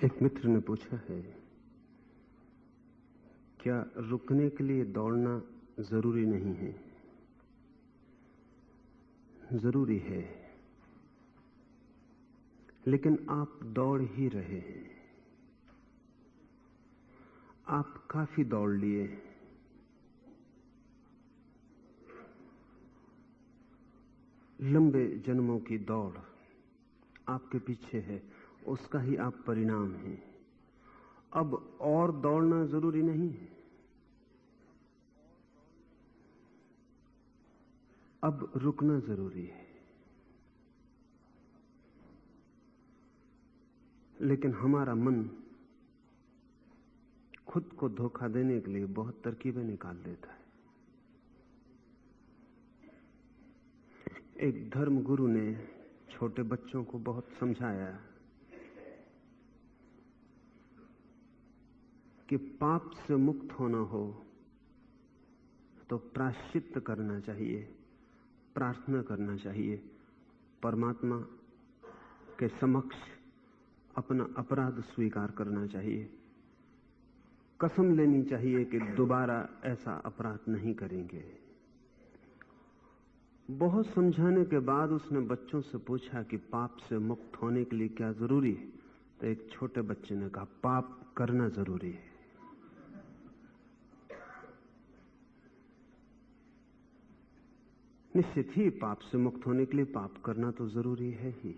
एक मित्र ने पूछा है, क्या रुकने के लिए दौड़ना जरूरी नहीं है? जरूरी है, लेकिन आप दौड़ ही रहे हैं। आप काफी दौड़ लिए। लंबे जन्मों की दौड़ आपके पीछे है, उसका ही आप परिणाम हैं। अब और दौड़ना जरूरी नहीं है। अब रुकना जरूरी है। लेकिन हमारा मन खुद को धोखा देने के लिए बहुत तरकीबें निकाल देता है। एक धर्म गुरु ने छोटे बच्चों को बहुत समझाया कि पाप से मुक्त होना हो तो प्रायश्चित्त करना चाहिए, प्रार्थना करना चाहिए, परमात्मा के समक्ष अपना अपराध स्वीकार करना चाहिए, कसम लेनी चाहिए कि दोबारा ऐसा अपराध नहीं करेंगे। बहुत समझाने के बाद उसने बच्चों से पूछा कि पाप से मुक्त होने के लिए क्या जरूरी है? तो एक छोटे बच्चे ने कहा, पाप करना जरूरी है। निश्चित ही पाप से मुक्त होने के लिए पाप करना तो जरूरी है ही,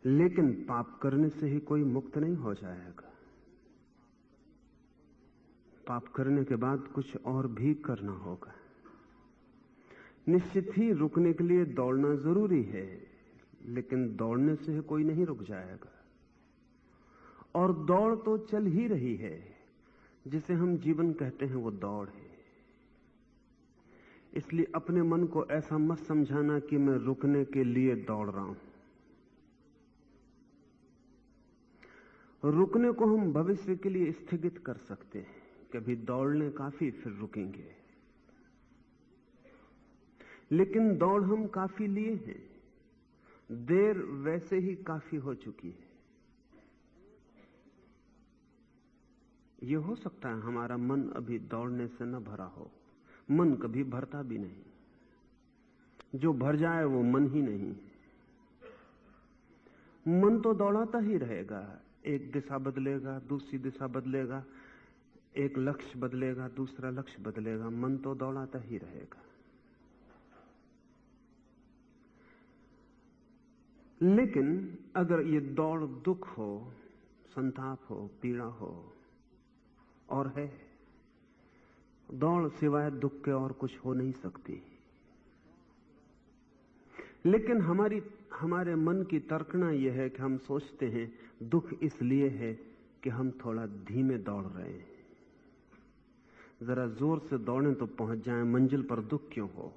लेकिन पाप करने से ही कोई मुक्त नहीं हो जाएगा। पाप करने के बाद कुछ और भी करना होगा। निश्चित ही रुकने के लिए दौड़ना जरूरी है, लेकिन दौड़ने से ही कोई नहीं रुक जाएगा। और दौड़ तो चल ही रही है। जिसे हम जीवन कहते हैं वो दौड़ है। इसलिए अपने मन को ऐसा मत समझाना कि मैं रुकने के लिए दौड़ रहा हूं। रुकने को हम भविष्य के लिए स्थगित कर सकते हैं, कभी दौड़ने काफी फिर रुकेंगे। लेकिन दौड़ हम काफी लिए हैं, देर वैसे ही काफी हो चुकी है। यह हो सकता है हमारा मन अभी दौड़ने से न भरा हो। मन कभी भरता भी नहीं। जो भर जाए वो मन ही नहीं। मन तो दौड़ाता ही रहेगा। एक दिशा बदलेगा, दूसरी दिशा बदलेगा, एक लक्ष्य बदलेगा, दूसरा लक्ष्य बदलेगा। मन तो दौड़ाता ही रहेगा। लेकिन अगर ये दौड़ दुख हो, संताप हो, पीड़ा हो, और है, दौड़ सिवाय दुख के और कुछ हो नहीं सकती। लेकिन हमारे मन की तर्कना यह है कि हम सोचते हैं दुख इसलिए है कि हम थोड़ा धीमे दौड़ रहे हैं। जरा जोर से दौड़ें तो पहुंच जाएं मंजिल पर, दुख क्यों हो?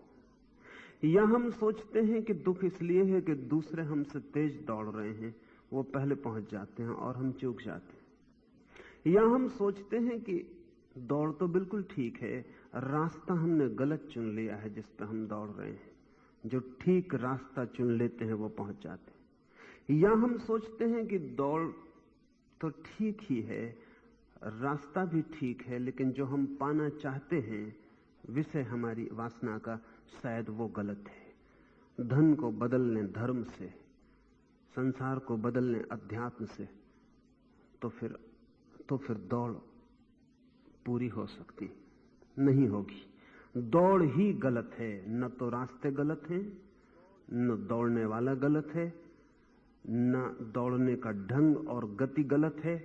या हम सोचते हैं कि दुख इसलिए है कि दूसरे हमसे तेज दौड़ रहे हैं, वो पहले पहुंच जाते हैं और हम चूक जाते हैं। या हम सोचते हैं कि दौड़ तो बिल्कुल ठीक है, रास्ता हमने गलत चुन लिया है जिस पर हम दौड़ रहे हैं। जो ठीक रास्ता चुन लेते हैं वो पहुंच जाते हैं। या हम सोचते हैं कि दौड़ तो ठीक ही है, रास्ता भी ठीक है, लेकिन जो हम पाना चाहते हैं विषय हमारी वासना का, शायद वो गलत है। धन को बदल लें धर्म से, संसार को बदल लें अध्यात्म से, तो फिर दौड़ पूरी हो सकती नहीं होगी। दौड़ ही गलत है। न तो रास्ते गलत हैं, न दौड़ने वाला गलत है, न दौड़ने का ढंग और गति गलत है,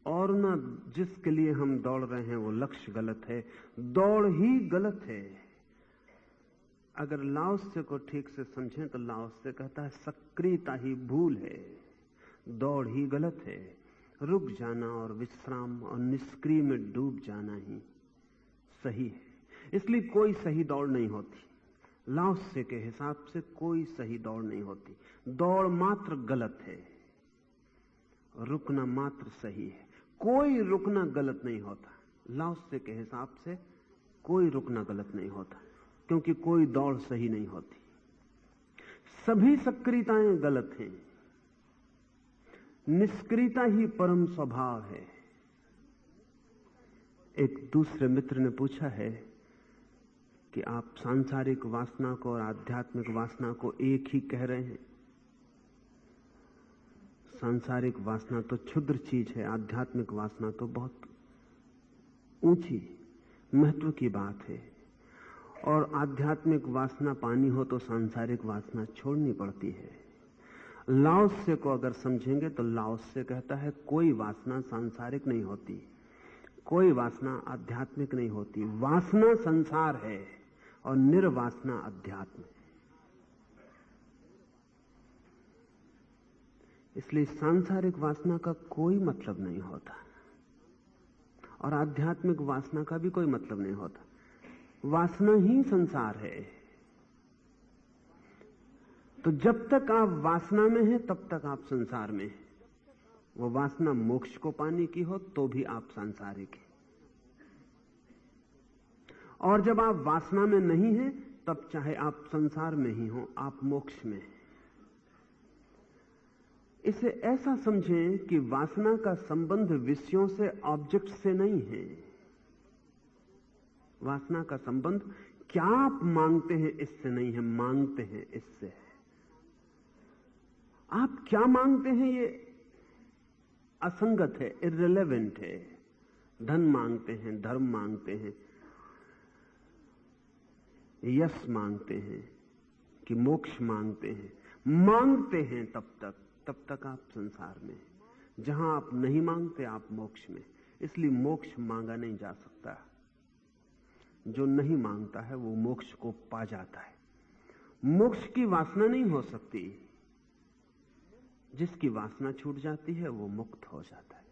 और न जिसके लिए हम दौड़ रहे हैं वो लक्ष्य गलत है। दौड़ ही गलत है। अगर लाओत्से को ठीक से समझें तो लाओत्से कहता है सक्रियता ही भूल है, दौड़ ही गलत है। रुक जाना और विश्राम और निष्क्रिय में डूब जाना ही सही है। इसलिए कोई सही दौड़ नहीं होती। लाओत्से के हिसाब से कोई सही दौड़ नहीं होती। दौड़ मात्र गलत है, रुकना मात्र सही है। कोई रुकना गलत नहीं होता। लाओत्से के हिसाब से कोई रुकना गलत नहीं होता, क्योंकि कोई दौड़ सही नहीं होती। सभी सक्रियताएं गलत हैं। निष्क्रियता ही परम स्वभाव है। एक दूसरे मित्र ने पूछा है कि आप सांसारिक वासना को और आध्यात्मिक वासना को एक ही कह रहे हैं। सांसारिक वासना तो क्षुद्र चीज है, आध्यात्मिक वासना तो बहुत ऊंची महत्व की बात है। और आध्यात्मिक वासना पानी हो तो सांसारिक वासना छोड़नी पड़ती है। लाओत्से को अगर समझेंगे तो लाओत्से कहता है कोई वासना सांसारिक नहीं होती, कोई वासना आध्यात्मिक नहीं होती। वासना संसार है और निर्वासना अध्यात्म। इसलिए सांसारिक वासना का कोई मतलब नहीं होता और आध्यात्मिक वासना का भी कोई मतलब नहीं होता। वासना ही संसार है। तो जब तक आप वासना में हैं तब तक आप संसार में हैं। वो वासना मोक्ष को पाने की हो तो भी आप सांसारिक हैं, और जब आप वासना में नहीं हैं तब चाहे आप संसार में ही हो, आप मोक्ष में हैं। इसे ऐसा समझें कि वासना का संबंध विषयों से, ऑब्जेक्ट से नहीं है। वासना का संबंध क्या आप मांगते हैं इससे नहीं है, मांगते हैं इससे है। आप क्या मांगते हैं ये असंगत है, इर्रेलेवेंट है। धन मांगते हैं, धर्म मांगते हैं, यश मांगते हैं कि मोक्ष मांगते हैं, मांगते हैं तब तक आप संसार में। जहां आप नहीं मांगते आप मोक्ष में। इसलिए मोक्ष मांगा नहीं जा सकता। जो नहीं मांगता है वो मोक्ष को पा जाता है। मोक्ष की वासना नहीं हो सकती। जिसकी वासना छूट जाती है वो मुक्त हो जाता है।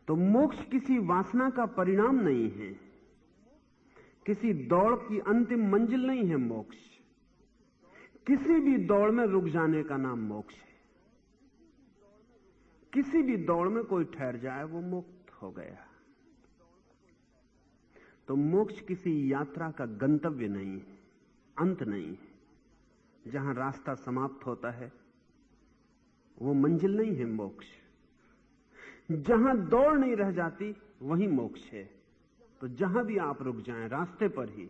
तो मोक्ष किसी वासना का परिणाम नहीं है, किसी दौड़ की अंतिम मंजिल नहीं है मोक्ष। किसी भी दौड़ में रुक जाने का नाम मोक्ष है। किसी भी दौड़ में कोई ठहर जाए वो मुक्त हो गया। तो मोक्ष किसी यात्रा का गंतव्य नहीं है, अंत नहीं है। जहां रास्ता समाप्त होता है वो मंजिल नहीं है मोक्ष। जहां दौड़ नहीं रह जाती वही मोक्ष है। तो जहां भी आप रुक जाएं, रास्ते पर ही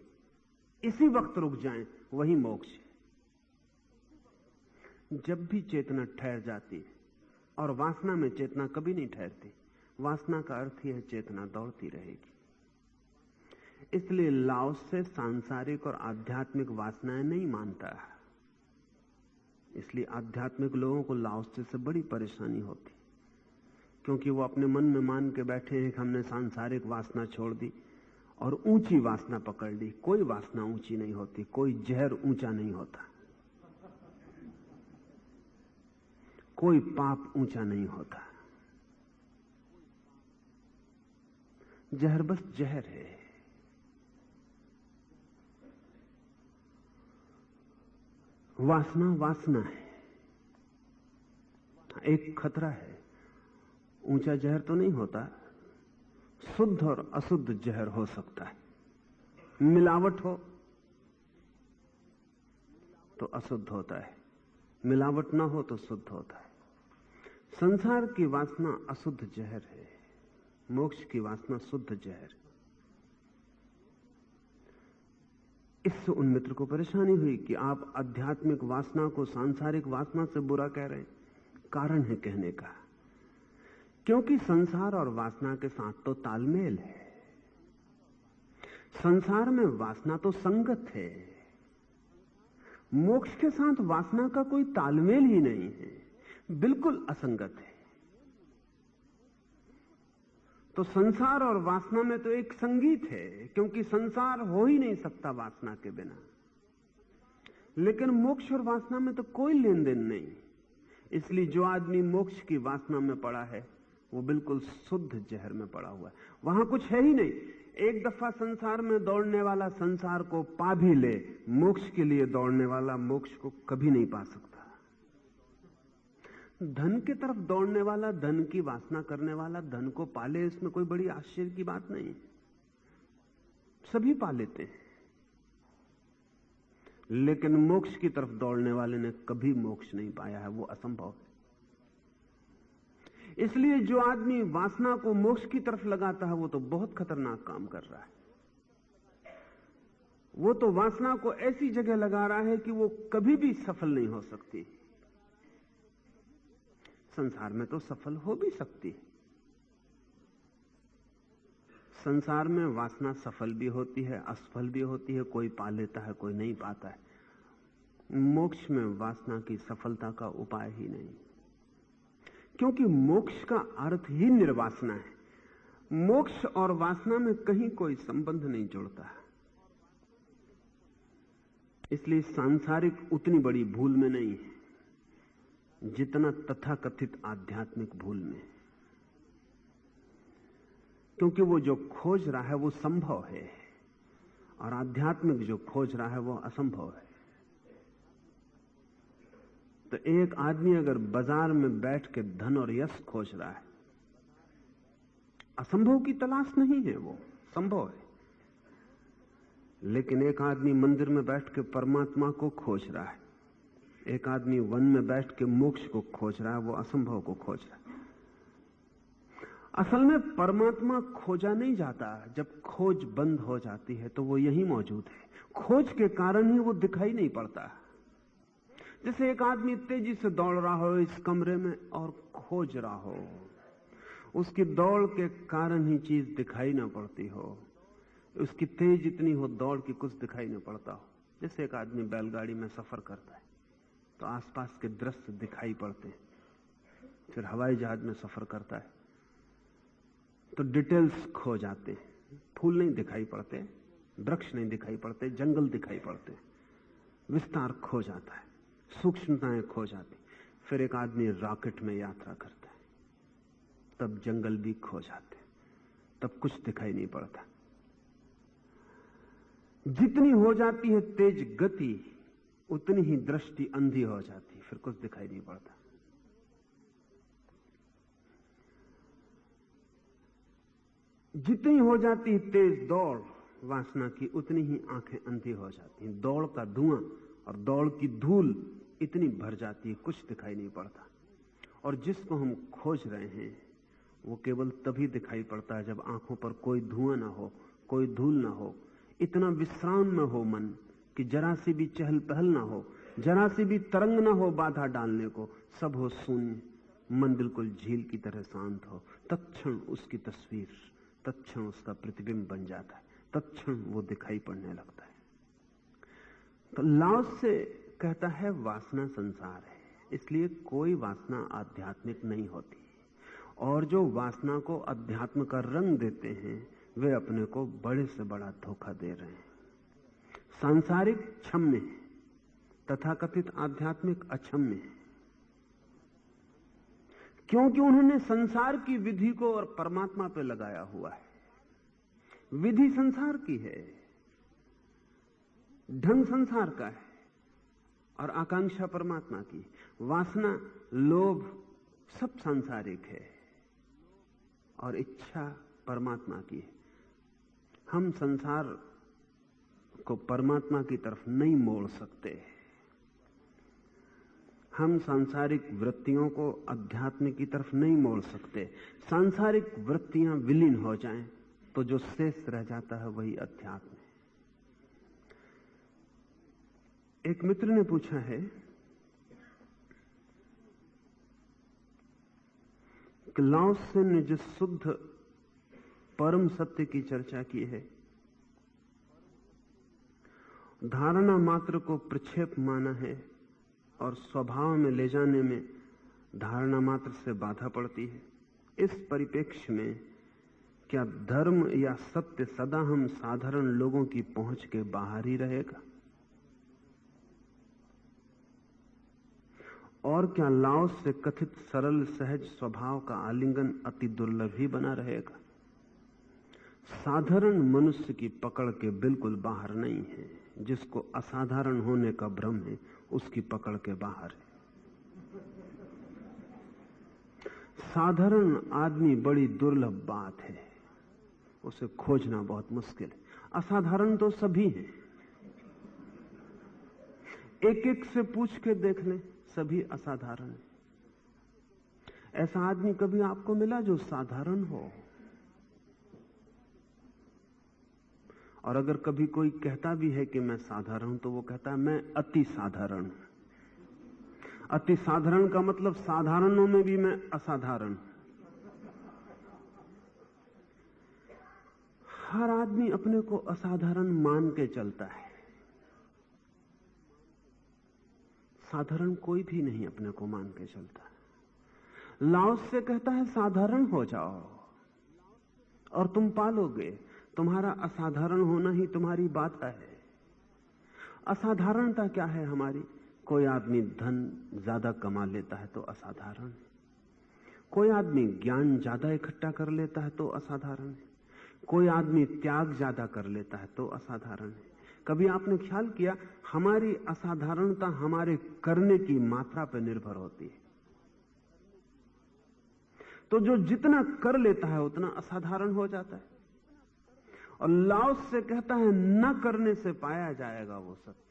इसी वक्त रुक जाएं, वही मोक्ष है। जब भी चेतना ठहर जाती है, और वासना में चेतना कभी नहीं ठहरती। वासना का अर्थ ही है चेतना दौड़ती रहेगी। इसलिए लाओत्से सांसारिक और आध्यात्मिक वासनाएं नहीं मानता। इसलिए आध्यात्मिक लोगों को लाओत्से से बड़ी परेशानी होती, क्योंकि वो अपने मन में मान के बैठे हैं कि हमने सांसारिक वासना छोड़ दी और ऊंची वासना पकड़ ली। कोई वासना ऊंची नहीं होती, कोई जहर ऊंचा नहीं होता, कोई पाप ऊंचा नहीं होता। जहर बस जहर है। वासना वासना है। एक खतरा है, ऊंचा जहर तो नहीं होता, शुद्ध और अशुद्ध जहर हो सकता है। मिलावट हो तो अशुद्ध होता है, मिलावट ना हो तो शुद्ध होता है। संसार की वासना अशुद्ध जहर है, मोक्ष की वासना शुद्ध जहर। इससे उन मित्र को परेशानी हुई कि आप आध्यात्मिक वासना को सांसारिक वासना से बुरा कह रहे हैं। कारण है कहने का, क्योंकि संसार और वासना के साथ तो तालमेल है। संसार में वासना तो संगत है, मोक्ष के साथ वासना का कोई तालमेल ही नहीं है, बिल्कुल असंगत है। तो संसार और वासना में तो एक संगीत है, क्योंकि संसार हो ही नहीं सकता वासना के बिना। लेकिन मोक्ष और वासना में तो कोई लेन देन नहीं। इसलिए जो आदमी मोक्ष की वासना में पड़ा है वो बिल्कुल शुद्ध जहर में पड़ा हुआ है। वहां कुछ है ही नहीं। एक दफा संसार में दौड़ने वाला संसार को पा भी ले, मोक्ष के लिए दौड़ने वाला मोक्ष को कभी नहीं पा सकता। धन की तरफ दौड़ने वाला, धन की वासना करने वाला धन को पाले, इसमें कोई बड़ी आश्चर्य की बात नहीं। सभी पा लेते हैं। लेकिन मोक्ष की तरफ दौड़ने वाले ने कभी मोक्ष नहीं पाया है, वो असंभव है। इसलिए जो आदमी वासना को मोक्ष की तरफ लगाता है वो तो बहुत खतरनाक काम कर रहा है। वो तो वासना को ऐसी जगह लगा रहा है कि वो कभी भी सफल नहीं हो सकती। संसार में तो सफल हो भी सकती है। संसार में वासना सफल भी होती है, असफल भी होती है, कोई पा लेता है, कोई नहीं पाता है। मोक्ष में वासना की सफलता का उपाय ही नहीं, क्योंकि मोक्ष का अर्थ ही निर्वासना है। मोक्ष और वासना में कहीं कोई संबंध नहीं जुड़ता है। इसलिए सांसारिक उतनी बड़ी भूल में नहीं है जितना तथाकथित आध्यात्मिक भूल में, क्योंकि वो जो खोज रहा है वो संभव है और आध्यात्मिक जो खोज रहा है वो असंभव है। तो एक आदमी अगर बाजार में बैठ के धन और यश खोज रहा है, असंभव की तलाश नहीं है, वो संभव है। लेकिन एक आदमी मंदिर में बैठ के परमात्मा को खोज रहा है, एक आदमी वन में बैठ के मोक्ष को खोज रहा है, वो असंभव को खोज रहा है। असल में परमात्मा खोजा नहीं जाता। जब खोज बंद हो जाती है तो वो यहीं मौजूद है। खोज के कारण ही वो दिखाई नहीं पड़ता। जैसे एक आदमी तेजी से दौड़ रहा हो इस कमरे में और खोज रहा हो, उसकी दौड़ के कारण ही चीज दिखाई ना पड़ती हो, उसकी तेज इतनी हो दौड़ की कुछ दिखाई ना पड़ता हो। जैसे एक आदमी बैलगाड़ी में सफर करता है तो आसपास के दृश्य दिखाई पड़ते हैं, फिर हवाई जहाज में सफर करता है तो डिटेल्स खो जाते हैं, फूल नहीं दिखाई पड़ते, वृक्ष नहीं दिखाई पड़ते, जंगल दिखाई पड़ते, विस्तार खो जाता है, सूक्ष्मताएं खो जाती। फिर एक आदमी रॉकेट में यात्रा करता है, तब जंगल भी खो जाते, तब कुछ दिखाई नहीं पड़ता। जितनी हो जाती है तेज गति उतनी ही दृष्टि अंधी हो जाती, फिर कुछ दिखाई नहीं पड़ता। जितनी हो जाती है तेज दौड़ वासना की उतनी ही आंखें अंधी हो जाती हैं। दौड़ का धुआं और दौड़ की धूल इतनी भर जाती है कुछ दिखाई नहीं पड़ता। और जिसको हम खोज रहे हैं वो केवल तभी दिखाई पड़ता है जब आंखों पर कोई धुआं ना हो, कोई धूल ना हो, इतना विश्राम में हो मन कि जरा सी भी चहल पहल ना हो, जरा सी भी तरंग ना हो बाधा डालने को, सब हो शून्य, मन बिल्कुल झील की तरह शांत हो। तत्क्षण उसकी तस्वीर, तत्क्षण उसका प्रतिबिंब बन जाता है, तत्क्षण वो दिखाई पड़ने लगता है। तो लाओस से कहता है वासना संसार है, इसलिए कोई वासना आध्यात्मिक नहीं होती। और जो वासना को अध्यात्म का रंग देते हैं वे अपने को बड़े से बड़ा धोखा दे रहे हैं। सांसारिक क्षम्य है, तथाकथित आध्यात्मिक अक्षम्य है, क्योंकि उन्होंने संसार की विधि को और परमात्मा पे लगाया हुआ है। विधि संसार की है, ढंग संसार का है और आकांक्षा परमात्मा की। वासना, लोभ सब सांसारिक है और इच्छा परमात्मा की है। हम संसार को परमात्मा की तरफ नहीं मोड़ सकते। हम सांसारिक वृत्तियों को अध्यात्म की तरफ नहीं मोड़ सकते। सांसारिक वृत्तियां विलीन हो जाएं तो जो शेष रह जाता है वही अध्यात्म है। एक मित्र ने पूछा है कि लाओस से ने जिस शुद्ध परम सत्य की चर्चा की है, धारणा मात्र को प्रक्षेप माना है और स्वभाव में ले जाने में धारणा मात्र से बाधा पड़ती है। इस परिप्रेक्ष्य में क्या धर्म या सत्य सदा हम साधारण लोगों की पहुंच के बाहर ही रहेगा? और क्या लाओस से कथित सरल सहज स्वभाव का आलिंगन अति दुर्लभ ही बना रहेगा? साधारण मनुष्य की पकड़ के बिल्कुल बाहर नहीं है, जिसको असाधारण होने का भ्रम है उसकी पकड़ के बाहर है। साधारण आदमी बड़ी दुर्लभ बात है, उसे खोजना बहुत मुश्किल है। असाधारण तो सभी हैं, एक एक से पूछ के देख लें, सभी असाधारण है। ऐसा आदमी कभी आपको मिला जो साधारण हो? और अगर कभी कोई कहता भी है कि मैं साधारण हूं, तो वो कहता है मैं अति साधारण हूं। अति साधारण का मतलब साधारणों में भी मैं असाधारण। हर आदमी अपने को असाधारण मान के चलता है। साधारण कोई भी नहीं अपने को मान के चलता। लाओस से कहता है साधारण हो जाओ और तुम पालोगे। तुम्हारा असाधारण होना ही तुम्हारी बात है। असाधारणता क्या है हमारी? कोई आदमी धन ज्यादा कमा लेता है तो असाधारण है। कोई आदमी ज्ञान ज्यादा इकट्ठा कर लेता है तो असाधारण है। कोई आदमी त्याग ज्यादा कर लेता है तो असाधारण है। कभी आपने ख्याल किया, हमारी असाधारणता हमारे करने की मात्रा पर निर्भर होती है। तो जो जितना कर लेता है उतना असाधारण हो जाता है। और लाओस से कहता है न करने से पाया जाएगा वो सत्य।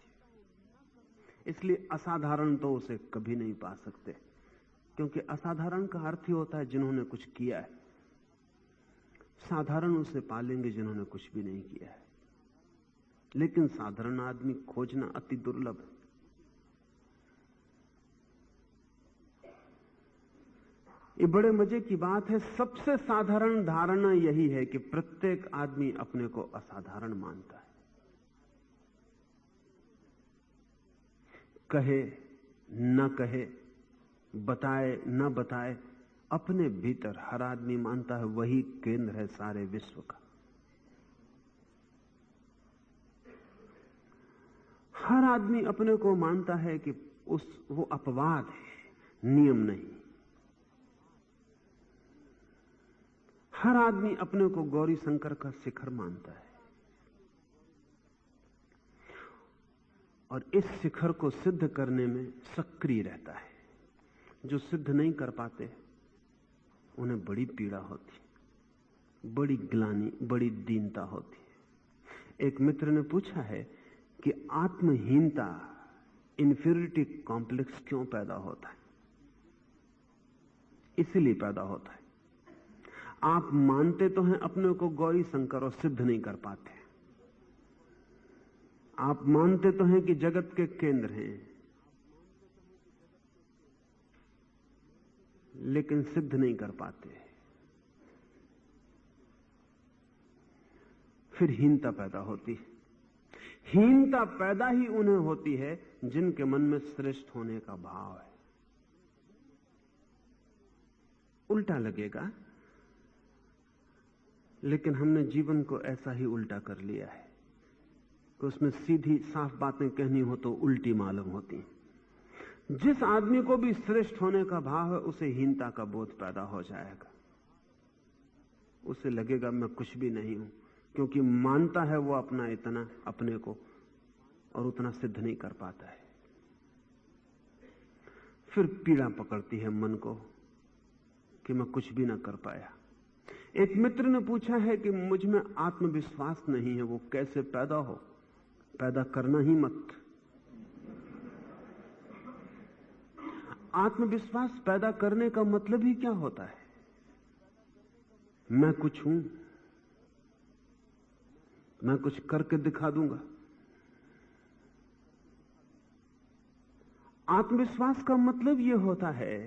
इसलिए असाधारण तो उसे कभी नहीं पा सकते, क्योंकि असाधारण का अर्थ ही होता है जिन्होंने कुछ किया है। साधारण उसे पालेंगे जिन्होंने कुछ भी नहीं किया है। लेकिन साधारण आदमी खोजना अति दुर्लभ है। ये बड़े मजे की बात है। सबसे साधारण धारणा यही है कि प्रत्येक आदमी अपने को असाधारण मानता है। कहे न कहे, बताए न बताए, अपने भीतर हर आदमी मानता है वही केंद्र है सारे विश्व का। हर आदमी अपने को मानता है कि वो अपवाद है, नियम नहीं। हर आदमी अपने को गौरी शंकर का शिखर मानता है और इस शिखर को सिद्ध करने में सक्रिय रहता है। जो सिद्ध नहीं कर पाते उन्हें बड़ी पीड़ा होती, बड़ी ग्लानि, बड़ी दीनता होती है। एक मित्र ने पूछा है कि आत्महीनता, इंफीरियरिटी कॉम्प्लेक्स क्यों पैदा होता है? इसीलिए पैदा होता है, आप मानते तो हैं अपने को गौरी शंकर और सिद्ध नहीं कर पाते। आप मानते तो हैं कि जगत के केंद्र हैं, लेकिन सिद्ध नहीं कर पाते। फिर हीनता पैदा होती है। हीनता पैदा ही उन्हें होती है जिनके मन में श्रेष्ठ होने का भाव है। उल्टा लगेगा, लेकिन हमने जीवन को ऐसा ही उल्टा कर लिया है कि उसमें सीधी साफ बातें कहनी हो तो उल्टी मालूम होती हैं। जिस आदमी को भी श्रेष्ठ होने का भाव है उसे हीनता का बोध पैदा हो जाएगा। उसे लगेगा मैं कुछ भी नहीं हूं, क्योंकि मानता है वो अपना इतना अपने को, और उतना सिद्ध नहीं कर पाता है। फिर पीड़ा पकड़ती है मन को कि मैं कुछ भी ना कर पाया। एक मित्र ने पूछा है कि मुझ में आत्मविश्वास नहीं है, वो कैसे पैदा हो? पैदा करना ही मत। आत्मविश्वास पैदा करने का मतलब ही क्या होता है? मैं कुछ हूं, मैं कुछ करके दिखा दूंगा। आत्मविश्वास का मतलब यह होता है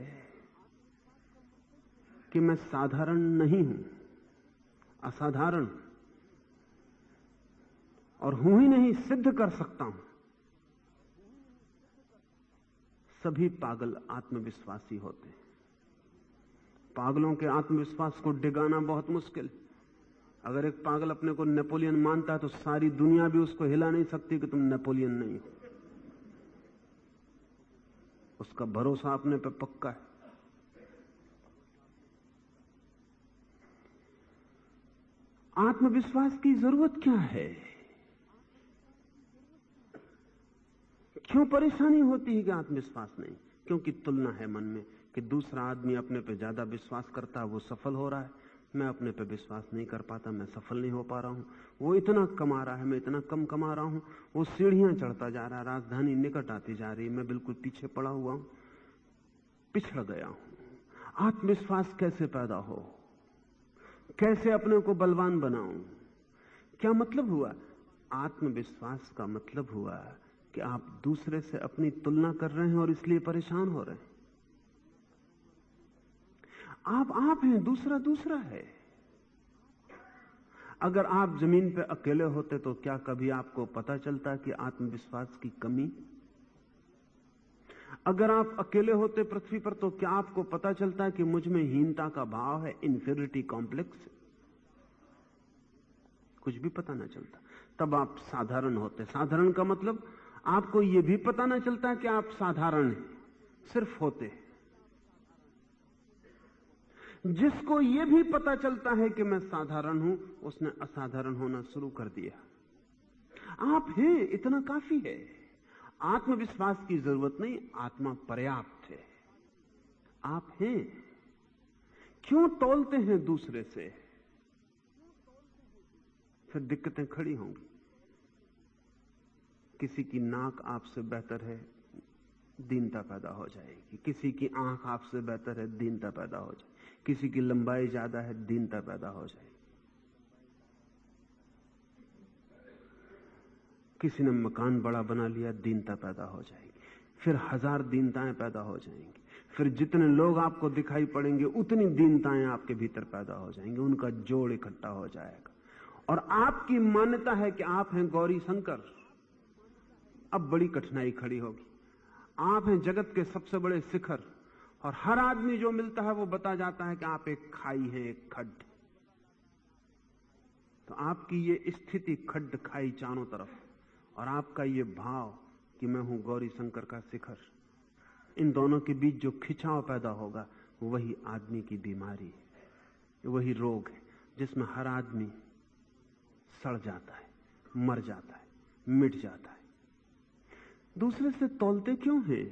कि मैं साधारण नहीं हूं, असाधारण, और हूं ही नहीं, सिद्ध कर सकता हूं। सभी पागल आत्मविश्वासी होते हैं। पागलों के आत्मविश्वास को डिगाना बहुत मुश्किल है। अगर एक पागल अपने को नेपोलियन मानता है तो सारी दुनिया भी उसको हिला नहीं सकती कि तुम नेपोलियन नहीं हो। उसका भरोसा अपने पे पक्का है। आत्मविश्वास की जरूरत क्या है? क्यों परेशानी होती है कि आत्मविश्वास नहीं? क्योंकि तुलना है मन में कि दूसरा आदमी अपने पे ज्यादा विश्वास करता है, वो सफल हो रहा है, मैं अपने पे विश्वास नहीं कर पाता, मैं सफल नहीं हो पा रहा हूं। वो इतना कमा रहा है, मैं इतना कम कमा रहा हूं। वो सीढ़ियां चढ़ता जा रहा है, राजधानी निकट आती जा रही है, मैं बिल्कुल पीछे पड़ा हुआ हूं, पिछड़ गया हूं। आत्मविश्वास कैसे पैदा हो, कैसे अपने को बलवान बनाऊं। क्या मतलब हुआ? आत्मविश्वास का मतलब हुआ कि आप दूसरे से अपनी तुलना कर रहे हैं और इसलिए परेशान हो रहे हैं। आप हैं, दूसरा दूसरा है। अगर आप जमीन पे अकेले होते तो क्या कभी आपको पता चलता कि आत्मविश्वास की कमी? अगर आप अकेले होते पृथ्वी पर तो क्या आपको पता चलता कि मुझ में हीनता का भाव है, इंफीरियरिटी कॉम्प्लेक्स? कुछ भी पता ना चलता। तब आप साधारण होते। साधारण का मतलब आपको यह भी पता ना चलता कि आप साधारण हैं, सिर्फ होते। जिसको यह भी पता चलता है कि मैं साधारण हूं, उसने असाधारण होना शुरू कर दिया। आप हैं, इतना काफी है। आत्मविश्वास की जरूरत नहीं, आत्मा पर्याप्त है। आप हैं। क्यों तौलते हैं दूसरे से? फिर दिक्कतें खड़ी होंगी। किसी की नाक आपसे बेहतर है, दीनता पैदा हो जाएगी। किसी की आंख आपसे बेहतर है, दीनता पैदा हो जाएगी। किसी की लंबाई ज्यादा है, दीनता पैदा हो जाएगी। किसी ने मकान बड़ा बना लिया, दीनता पैदा हो जाएगी। फिर 1000 दीनताएं पैदा हो जाएंगी। फिर जितने लोग आपको दिखाई पड़ेंगे उतनी दीनताएं आपके भीतर पैदा हो जाएंगी। उनका जोड़ इकट्ठा हो जाएगा और आपकी मान्यता है कि आप हैं गौरी शंकर। अब बड़ी कठिनाई खड़ी होगी। आप हैं जगत के सबसे बड़े शिखर और हर आदमी जो मिलता है वो बता जाता है कि आप एक खाई हैं, एक खड्ड। तो आपकी ये स्थिति खड्ड खाई चारों तरफ, और आपका ये भाव कि मैं हूं गौरी शंकर का शिखर, इन दोनों के बीच जो खिंचाव पैदा होगा वही आदमी की बीमारी है, वही रोग है जिसमें हर आदमी सड़ जाता है, मर जाता है, मिट जाता है। दूसरे से तौलते क्यों हैं?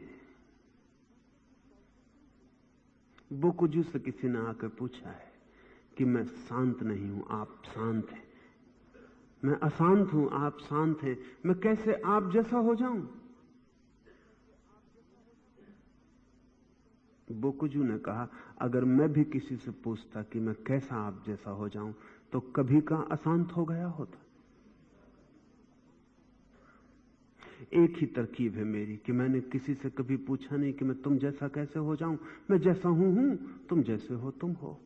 बोकुजू से किसी ने आकर पूछा है कि मैं शांत नहीं हूं, आप शांत हैं। मैं अशांत हूं, आप शांत हैं। मैं कैसे आप जैसा हो जाऊं? बोकुजू ने कहा, अगर मैं भी किसी से पूछता कि मैं कैसा आप जैसा हो जाऊं तो कभी का अशांत हो गया होता। एक ही तरकीब है मेरी कि मैंने किसी से कभी पूछा नहीं कि मैं तुम जैसा कैसे हो जाऊं। मैं जैसा हूं, तुम जैसे हो तुम हो।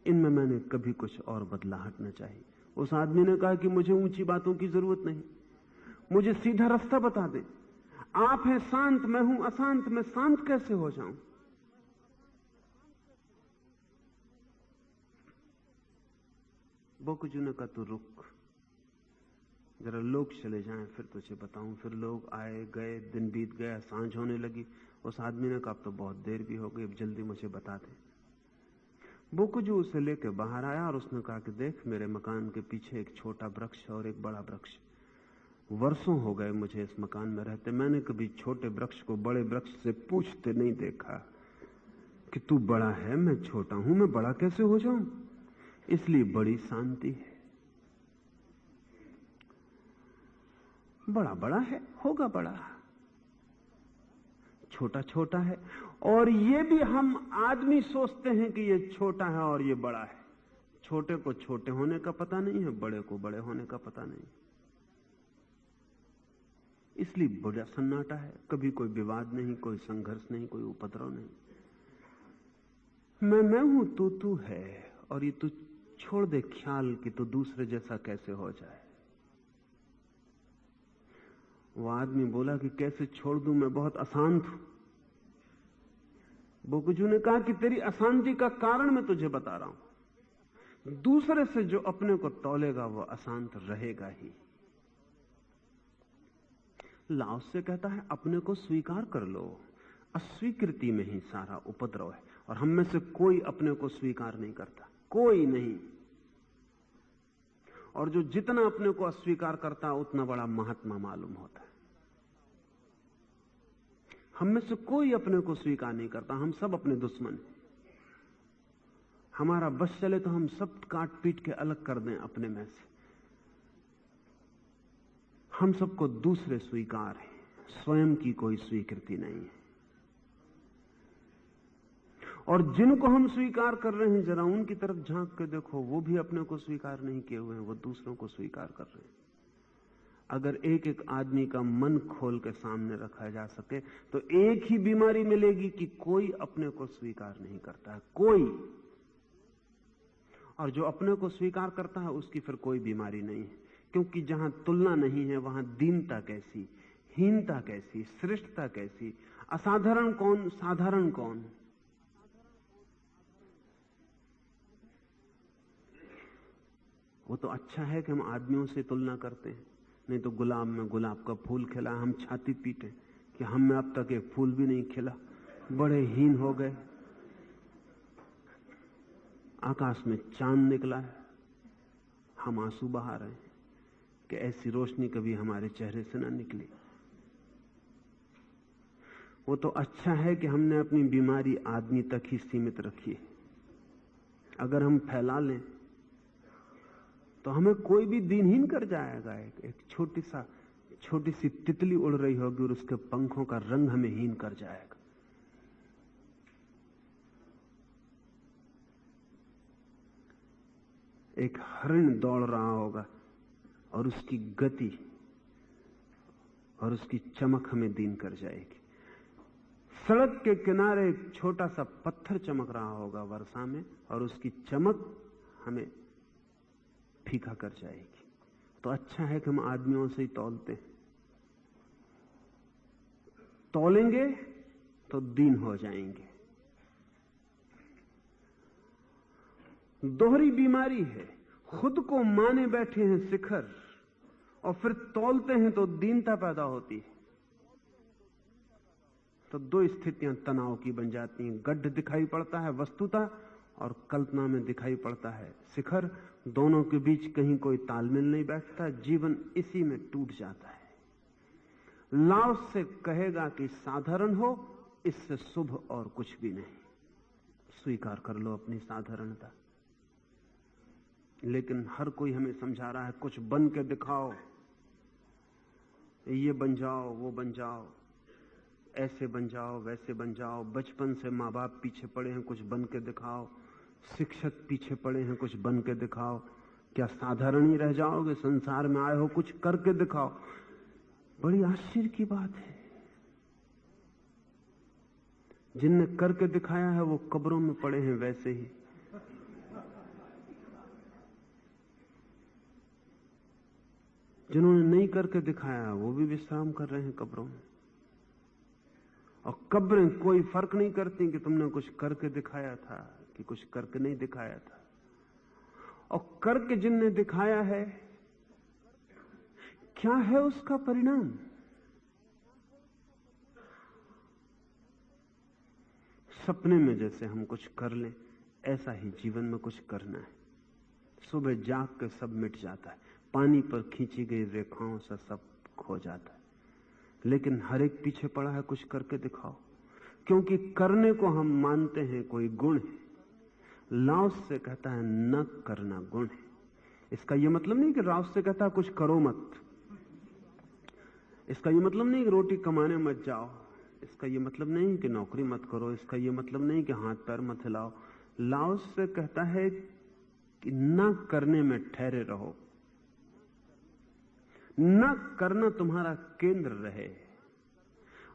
इनमें मैंने कभी कुछ और बदलाहट न चाहिए। उस आदमी ने कहा कि मुझे ऊंची बातों की जरूरत नहीं, मुझे सीधा रास्ता बता दे। आप हैं शांत, मैं हूं अशांत, मैं शांत कैसे हो जाऊं? बोकुजू ने कहा, तू रुक, जरा लोग चले जाएं फिर तुझे बताऊं। फिर लोग आए गए, दिन बीत गया, सांझ होने लगी। उस आदमी ने कहा, अब तो बहुत देर भी हो गई, अब जल्दी मुझे बता दे। बोकुजू उसे लेकर बाहर आया और उसने कहा कि देख, मेरे मकान के पीछे एक छोटा वृक्ष और एक बड़ा वृक्ष। वर्षों हो गए मुझे इस मकान में रहते, मैंने कभी छोटे वृक्ष को बड़े वृक्ष से पूछते नहीं देखा कि तू बड़ा है, मैं छोटा हूं, मैं बड़ा कैसे हो जाऊं। इसलिए बड़ी शांति है। बड़ा बड़ा है, होगा बड़ा, छोटा छोटा है। और ये भी हम आदमी सोचते हैं कि ये छोटा है और ये बड़ा है। छोटे को छोटे होने का पता नहीं है, बड़े को बड़े होने का पता नहीं। इसलिए बड़ा सन्नाटा है, कभी कोई विवाद नहीं, कोई संघर्ष नहीं, कोई उपद्रव नहीं। मैं हूं, तू है, और ये तू छोड़ दे ख्याल कि तू दूसरे जैसा कैसे हो जाए। वो आदमी बोला कि कैसे छोड़ दूं, मैं बहुत अशांत हूं। बोकुजू ने कहा कि तेरी अशांति का कारण मैं तुझे बता रहा हूं। दूसरे से जो अपने को तौलेगा वो अशांत रहेगा ही। लाओस से कहता है, अपने को स्वीकार कर लो। अस्वीकृति में ही सारा उपद्रव है, और हम में से कोई अपने को स्वीकार नहीं करता, कोई नहीं। और जो जितना अपने को अस्वीकार करता उतना बड़ा महात्मा मालूम होता है। हम में से कोई अपने को स्वीकार नहीं करता, हम सब अपने दुश्मन हैं। हमारा बस चले तो हम सब काट पीट के अलग कर दें अपने में से। हम सबको दूसरे स्वीकार हैं, स्वयं की कोई स्वीकृति नहीं है। और जिनको हम स्वीकार कर रहे हैं, जरा उनकी तरफ झांक के देखो, वो भी अपने को स्वीकार नहीं किए हुए हैं, वो दूसरों को स्वीकार कर रहे हैं। अगर एक एक आदमी का मन खोल के सामने रखा जा सके तो एक ही बीमारी मिलेगी कि कोई अपने को स्वीकार नहीं करता है, कोई। और जो अपने को स्वीकार करता है उसकी फिर कोई बीमारी नहीं है, क्योंकि जहां तुलना नहीं है वहां दीनता कैसी, हीनता कैसी, श्रेष्ठता कैसी, असाधारण कौन, साधारण कौन। वो तो अच्छा है कि हम आदमियों से तुलना करते हैं, नहीं तो गुलाब में गुलाब का फूल खिला, हम छाती पीटे कि हम में अब तक एक फूल भी नहीं खिला, बड़े हीन हो गए। आकाश में चांद निकला है, हम आंसू बहा रहे हैं कि ऐसी रोशनी कभी हमारे चेहरे से ना निकली। वो तो अच्छा है कि हमने अपनी बीमारी आदमी तक ही सीमित रखी है। अगर हम फैला लें तो हमें कोई भी दीनहीन कर जाएगा। एक छोटी सी तितली उड़ रही होगी और उसके पंखों का रंग हमें हीन कर जाएगा। एक हरिण दौड़ रहा होगा और उसकी गति और उसकी चमक हमें दीन कर जाएगी। सड़क के किनारे एक छोटा सा पत्थर चमक रहा होगा वर्षा में और उसकी चमक हमें फीका कर जाएगी। तो अच्छा है कि हम आदमियों से ही तौलते हैं। तौलेंगे तो दीन हो जाएंगे। दोहरी बीमारी है, खुद को माने बैठे हैं शिखर और फिर तौलते हैं तो दीनता पैदा होती है। तो दो स्थितियां तनाव की बन जाती हैं, गड्ढ दिखाई पड़ता है वस्तुतः और कल्पना में दिखाई पड़ता है शिखर। दोनों के बीच कहीं कोई तालमेल नहीं बैठता, जीवन इसी में टूट जाता है। लाओस से कहेगा कि साधारण हो, इससे शुभ और कुछ भी नहीं। स्वीकार कर लो अपनी साधारणता। लेकिन हर कोई हमें समझा रहा है कुछ बन के दिखाओ, ये बन जाओ, वो बन जाओ, ऐसे बन जाओ, वैसे बन जाओ। बचपन से माँ बाप पीछे पड़े हैं, कुछ बन के दिखाओ। शिक्षक पीछे पड़े हैं, कुछ बन के दिखाओ। क्या साधारण ही रह जाओगे? संसार में आए हो, कुछ करके दिखाओ। बड़ी आश्चर्य की बात है, जिनने करके दिखाया है वो कब्रों में पड़े हैं वैसे ही। जिन्होंने नहीं करके दिखाया वो भी विश्राम कर रहे हैं कब्रों में। और कब्रें कोई फर्क नहीं करती कि तुमने कुछ करके दिखाया था कि कुछ करके नहीं दिखाया था। और करके जिनने दिखाया है, क्या है उसका परिणाम? सपने में जैसे हम कुछ कर लें, ऐसा ही जीवन में कुछ करना है। सुबह जाग के सब मिट जाता है, पानी पर खींची गई रेखाओं से सब खो जाता है। लेकिन हर एक पीछे पड़ा है कुछ करके दिखाओ, क्योंकि करने को हम मानते हैं कोई गुण है। लाओस से कहता है न करना गुण है। इसका यह मतलब नहीं कि लाओस से कहता है कुछ करो मत। इसका यह मतलब नहीं कि रोटी कमाने मत जाओ। इसका यह मतलब नहीं कि नौकरी मत करो। इसका यह मतलब नहीं कि हाथ पैर मत हिलाओ। लाओस से कहता है कि न करने में ठहरे रहो, न करना तुम्हारा केंद्र रहे,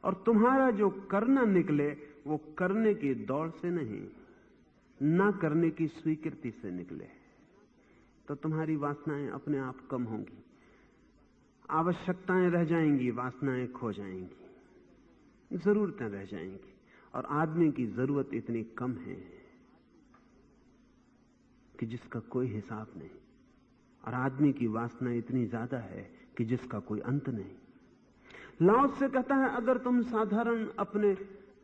और तुम्हारा जो करना निकले वो करने की दौड़ से नहीं, ना करने की स्वीकृति से निकले। तो तुम्हारी वासनाएं अपने आप कम होंगी, आवश्यकताएं रह जाएंगी, वासनाएं खो जाएंगी, जरूरतें रह जाएंगी। और आदमी की जरूरत इतनी कम है कि जिसका कोई हिसाब नहीं, और आदमी की वासना इतनी ज्यादा है कि जिसका कोई अंत नहीं। लाओस से कहता है अगर तुम साधारण अपने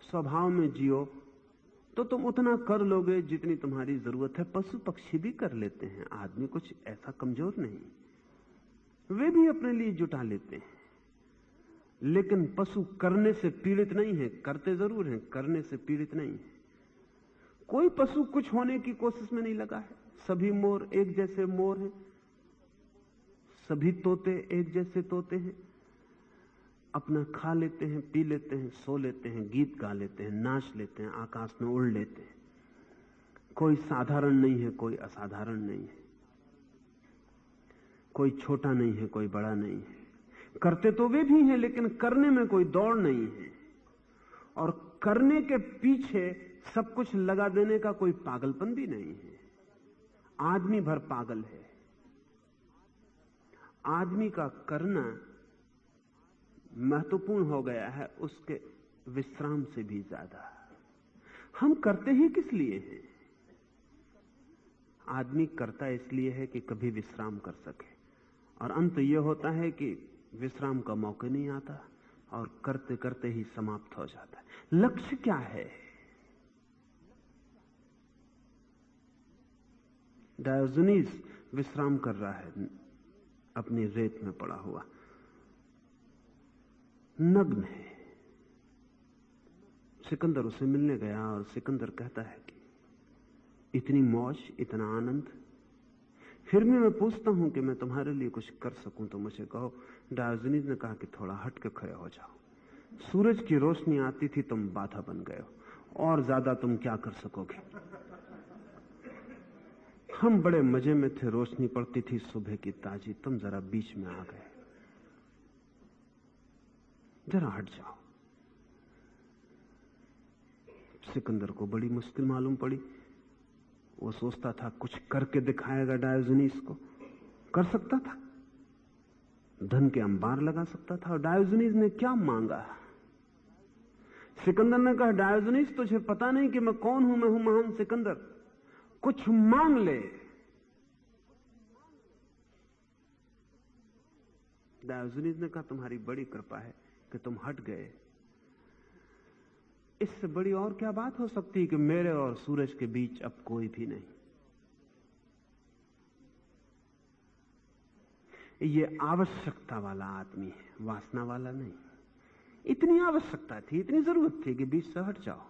स्वभाव में जियो तो तुम उतना कर लोगे जितनी तुम्हारी जरूरत है। पशु पक्षी भी कर लेते हैं, आदमी कुछ ऐसा कमजोर नहीं, वे भी अपने लिए जुटा लेते हैं। लेकिन पशु करने से पीड़ित नहीं है, करते जरूर हैं, करने से पीड़ित नहीं है। कोई पशु कुछ होने की कोशिश में नहीं लगा है। सभी मोर एक जैसे मोर हैं, सभी तोते एक जैसे तोते हैं, अपना खा लेते हैं, पी लेते हैं, सो लेते हैं, गीत गा लेते हैं, नाच लेते हैं, आकाश में उड़ लेते हैं। कोई साधारण नहीं है, कोई असाधारण नहीं है, कोई छोटा नहीं है, कोई बड़ा नहीं है। करते तो वे भी हैं, लेकिन करने में कोई दौड़ नहीं है, और करने के पीछे सब कुछ लगा देने का कोई पागलपन भी नहीं है। आदमी भर पागल है। आदमी का करना महत्वपूर्ण हो गया है उसके विश्राम से भी ज्यादा। हम करते ही किस लिए हैं? आदमी करता इसलिए है कि कभी विश्राम कर सके, और अंत यह होता है कि विश्राम का मौका नहीं आता और करते करते ही समाप्त हो जाता है। लक्ष्य क्या है? डायोजनीस विश्राम कर रहा है, अपनी रेत में पड़ा हुआ, नग्न है। सिकंदर उसे मिलने गया और सिकंदर कहता है कि इतनी मौज, इतना आनंद, फिर भी मैं पूछता हूं कि मैं तुम्हारे लिए कुछ कर सकूं तो मुझे कहो। डायोजनीस ने कहा कि थोड़ा हट के खड़े हो जाओ। सूरज की रोशनी आती थी, तुम बाधा बन गए हो, और ज्यादा तुम क्या कर सकोगे? हम बड़े मजे में थे, रोशनी पड़ती थी सुबह की ताजी, तुम जरा बीच में आ गए, जरा हट जाओ। सिकंदर को बड़ी मुश्किल मालूम पड़ी। वो सोचता था कुछ करके दिखाएगा डायोजनीस को। कर सकता था, धन के अंबार लगा सकता था। और डायोजनीस ने क्या मांगा? सिकंदर ने कहा, डायोजनीस तुझे पता नहीं कि मैं कौन हूं? मैं हूं महान सिकंदर, कुछ मांग ले। डायोजनीस ने कहा, तुम्हारी बड़ी कृपा है कि तुम हट गए। इससे बड़ी और क्या बात हो सकती है कि मेरे और सूरज के बीच अब कोई भी नहीं। ये आवश्यकता वाला आदमी है, वासना वाला नहीं। इतनी आवश्यकता थी, इतनी जरूरत थी कि बीच से हट जाओ।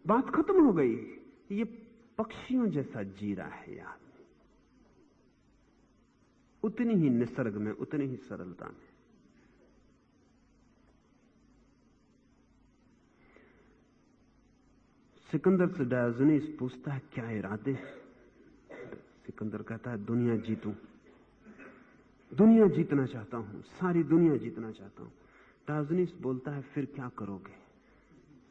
बात खत्म हो गई। ये पक्षियों जैसा जी रहा है यार, उतनी ही निसर्ग में, उतनी ही सरलता में। सिकंदर से डायोजनीस पूछता है, क्या इरादे? सिकंदर कहता है, दुनिया जीतूं, दुनिया जीतना चाहता हूं, सारी दुनिया जीतना चाहता हूं। डायोजनीस बोलता है, फिर क्या करोगे?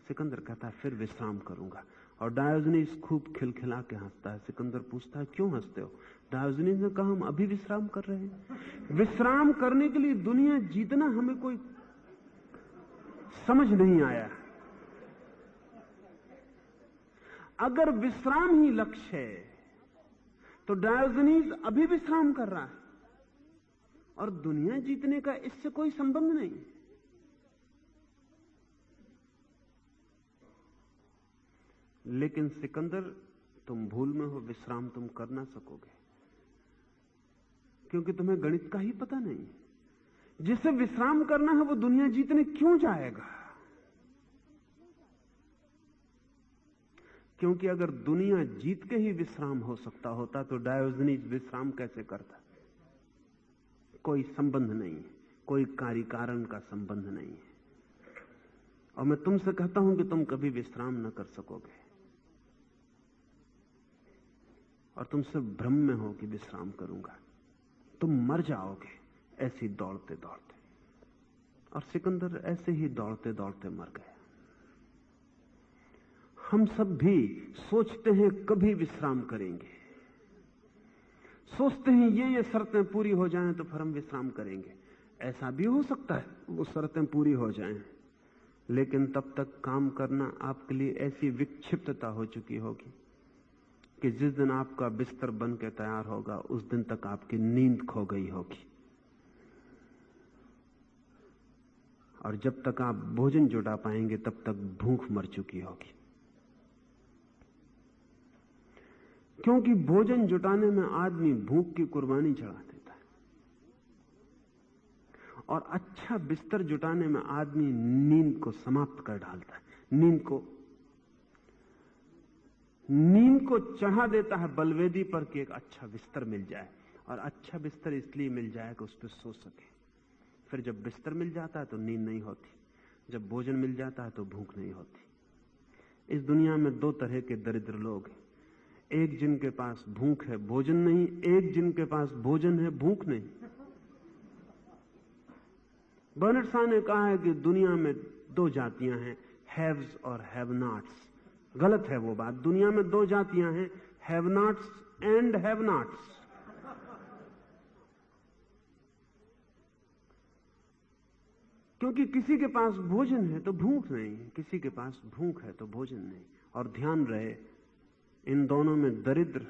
सिकंदर कहता है, फिर विश्राम करूंगा। और डायोजनीस खूब खिलखिला के हंसता है। सिकंदर पूछता है, क्यों हंसते हो? डायोजनीस ने कहा, हम अभी विश्राम कर रहे हैं। विश्राम करने के लिए दुनिया जीतना हमें कोई समझ नहीं आया। अगर विश्राम ही लक्ष्य है तो डायोजनीस अभी विश्राम कर रहा है, और दुनिया जीतने का इससे कोई संबंध नहीं। लेकिन सिकंदर, तुम भूल में हो, विश्राम तुम कर ना सकोगे, क्योंकि तुम्हें गणित का ही पता नहीं। जिसे विश्राम करना है वो दुनिया जीतने क्यों जाएगा? क्योंकि अगर दुनिया जीत के ही विश्राम हो सकता होता तो डायोजनीस विश्राम कैसे करता? कोई संबंध नहीं है, कोई कार्य कारण का संबंध नहीं है। और मैं तुमसे कहता हूं कि तुम कभी विश्राम न कर सकोगे, और तुम सिर्फ भ्रम में हो कि विश्राम करूंगा। तुम मर जाओगे ऐसे दौड़ते दौड़ते। और सिकंदर ऐसे ही दौड़ते दौड़ते मर गया। हम सब भी सोचते हैं कभी विश्राम करेंगे, सोचते हैं ये शर्तें पूरी हो जाएं तो फिर हम विश्राम करेंगे। ऐसा भी हो सकता है वो शर्तें पूरी हो जाएं, लेकिन तब तक काम करना आपके लिए ऐसी विक्षिप्तता हो चुकी होगी कि जिस दिन आपका बिस्तर बन के तैयार होगा उस दिन तक आपकी नींद खो गई होगी। और जब तक आप भोजन जुटा पाएंगे तब तक भूख मर चुकी होगी। क्योंकि भोजन जुटाने में आदमी भूख की कुर्बानी चढ़ा देता है, और अच्छा बिस्तर जुटाने में आदमी नींद को समाप्त कर डालता है। नींद को चढ़ा देता है बलवेदी पर कि एक अच्छा बिस्तर मिल जाए। और अच्छा बिस्तर इसलिए मिल जाए कि उस पर सो सके। फिर जब बिस्तर मिल जाता है तो नींद नहीं होती, जब भोजन मिल जाता है तो भूख नहीं होती। इस दुनिया में दो तरह के दरिद्र लोग हैं, एक जिनके पास भूख है भोजन नहीं, एक जिनके पास भोजन है भूख नहीं। बर्नार्ड शॉ ने कहा है कि दुनिया में दो जातियां हैं, हैव्स और हैव नॉट्स। गलत है वो बात। दुनिया में दो जातियां हैं, have nots and have nots. क्योंकि किसी के पास भोजन है तो भूख नहीं, किसी के पास भूख है तो भोजन नहीं। और ध्यान रहे, इन दोनों में दरिद्र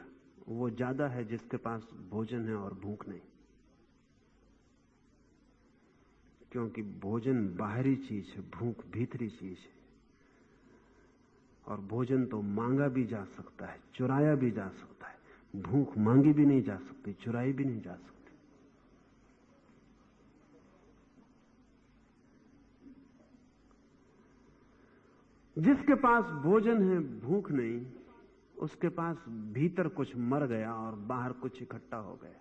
वो ज्यादा है जिसके पास भोजन है और भूख नहीं। क्योंकि भोजन बाहरी चीज है, भूख भीतरी चीज है। और भोजन तो मांगा भी जा सकता है, चुराया भी जा सकता है। भूख मांगी भी नहीं जा सकती, चुराई भी नहीं जा सकती। जिसके पास भोजन है भूख नहीं, उसके पास भीतर कुछ मर गया और बाहर कुछ इकट्ठा हो गया।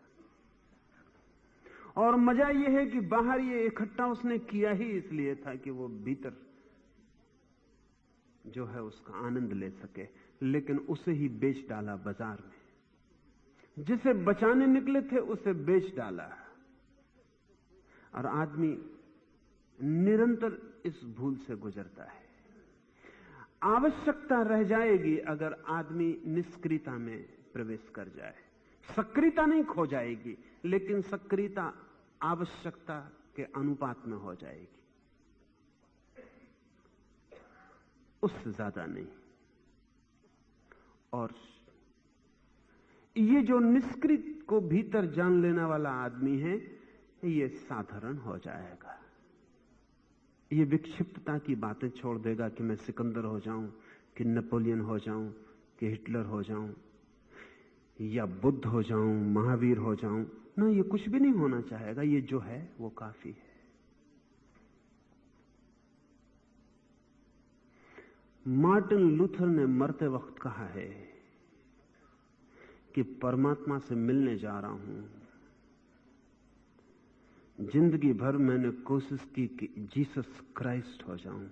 और मजा यह है कि बाहर ये इकट्ठा उसने किया ही इसलिए था कि वो भीतर जो है उसका आनंद ले सके, लेकिन उसे ही बेच डाला बाजार में। जिसे बचाने निकले थे उसे बेच डाला। और आदमी निरंतर इस भूल से गुजरता है। आवश्यकता रह जाएगी अगर आदमी निष्क्रियता में प्रवेश कर जाए। सक्रियता नहीं खो जाएगी, लेकिन सक्रियता आवश्यकता के अनुपात में हो जाएगी, उससे ज्यादा नहीं। और ये जो निष्क्रिय को भीतर जान लेने वाला आदमी है, ये साधारण हो जाएगा। ये विक्षिप्तता की बातें छोड़ देगा कि मैं सिकंदर हो जाऊं, कि नेपोलियन हो जाऊं, कि हिटलर हो जाऊं, या बुद्ध हो जाऊं, महावीर हो जाऊं। ना, ये कुछ भी नहीं होना चाहेगा। ये जो है वो काफी है। मार्टिन लूथर ने मरते वक्त कहा है कि परमात्मा से मिलने जा रहा हूं। जिंदगी भर मैंने कोशिश की कि जीसस क्राइस्ट हो जाऊं,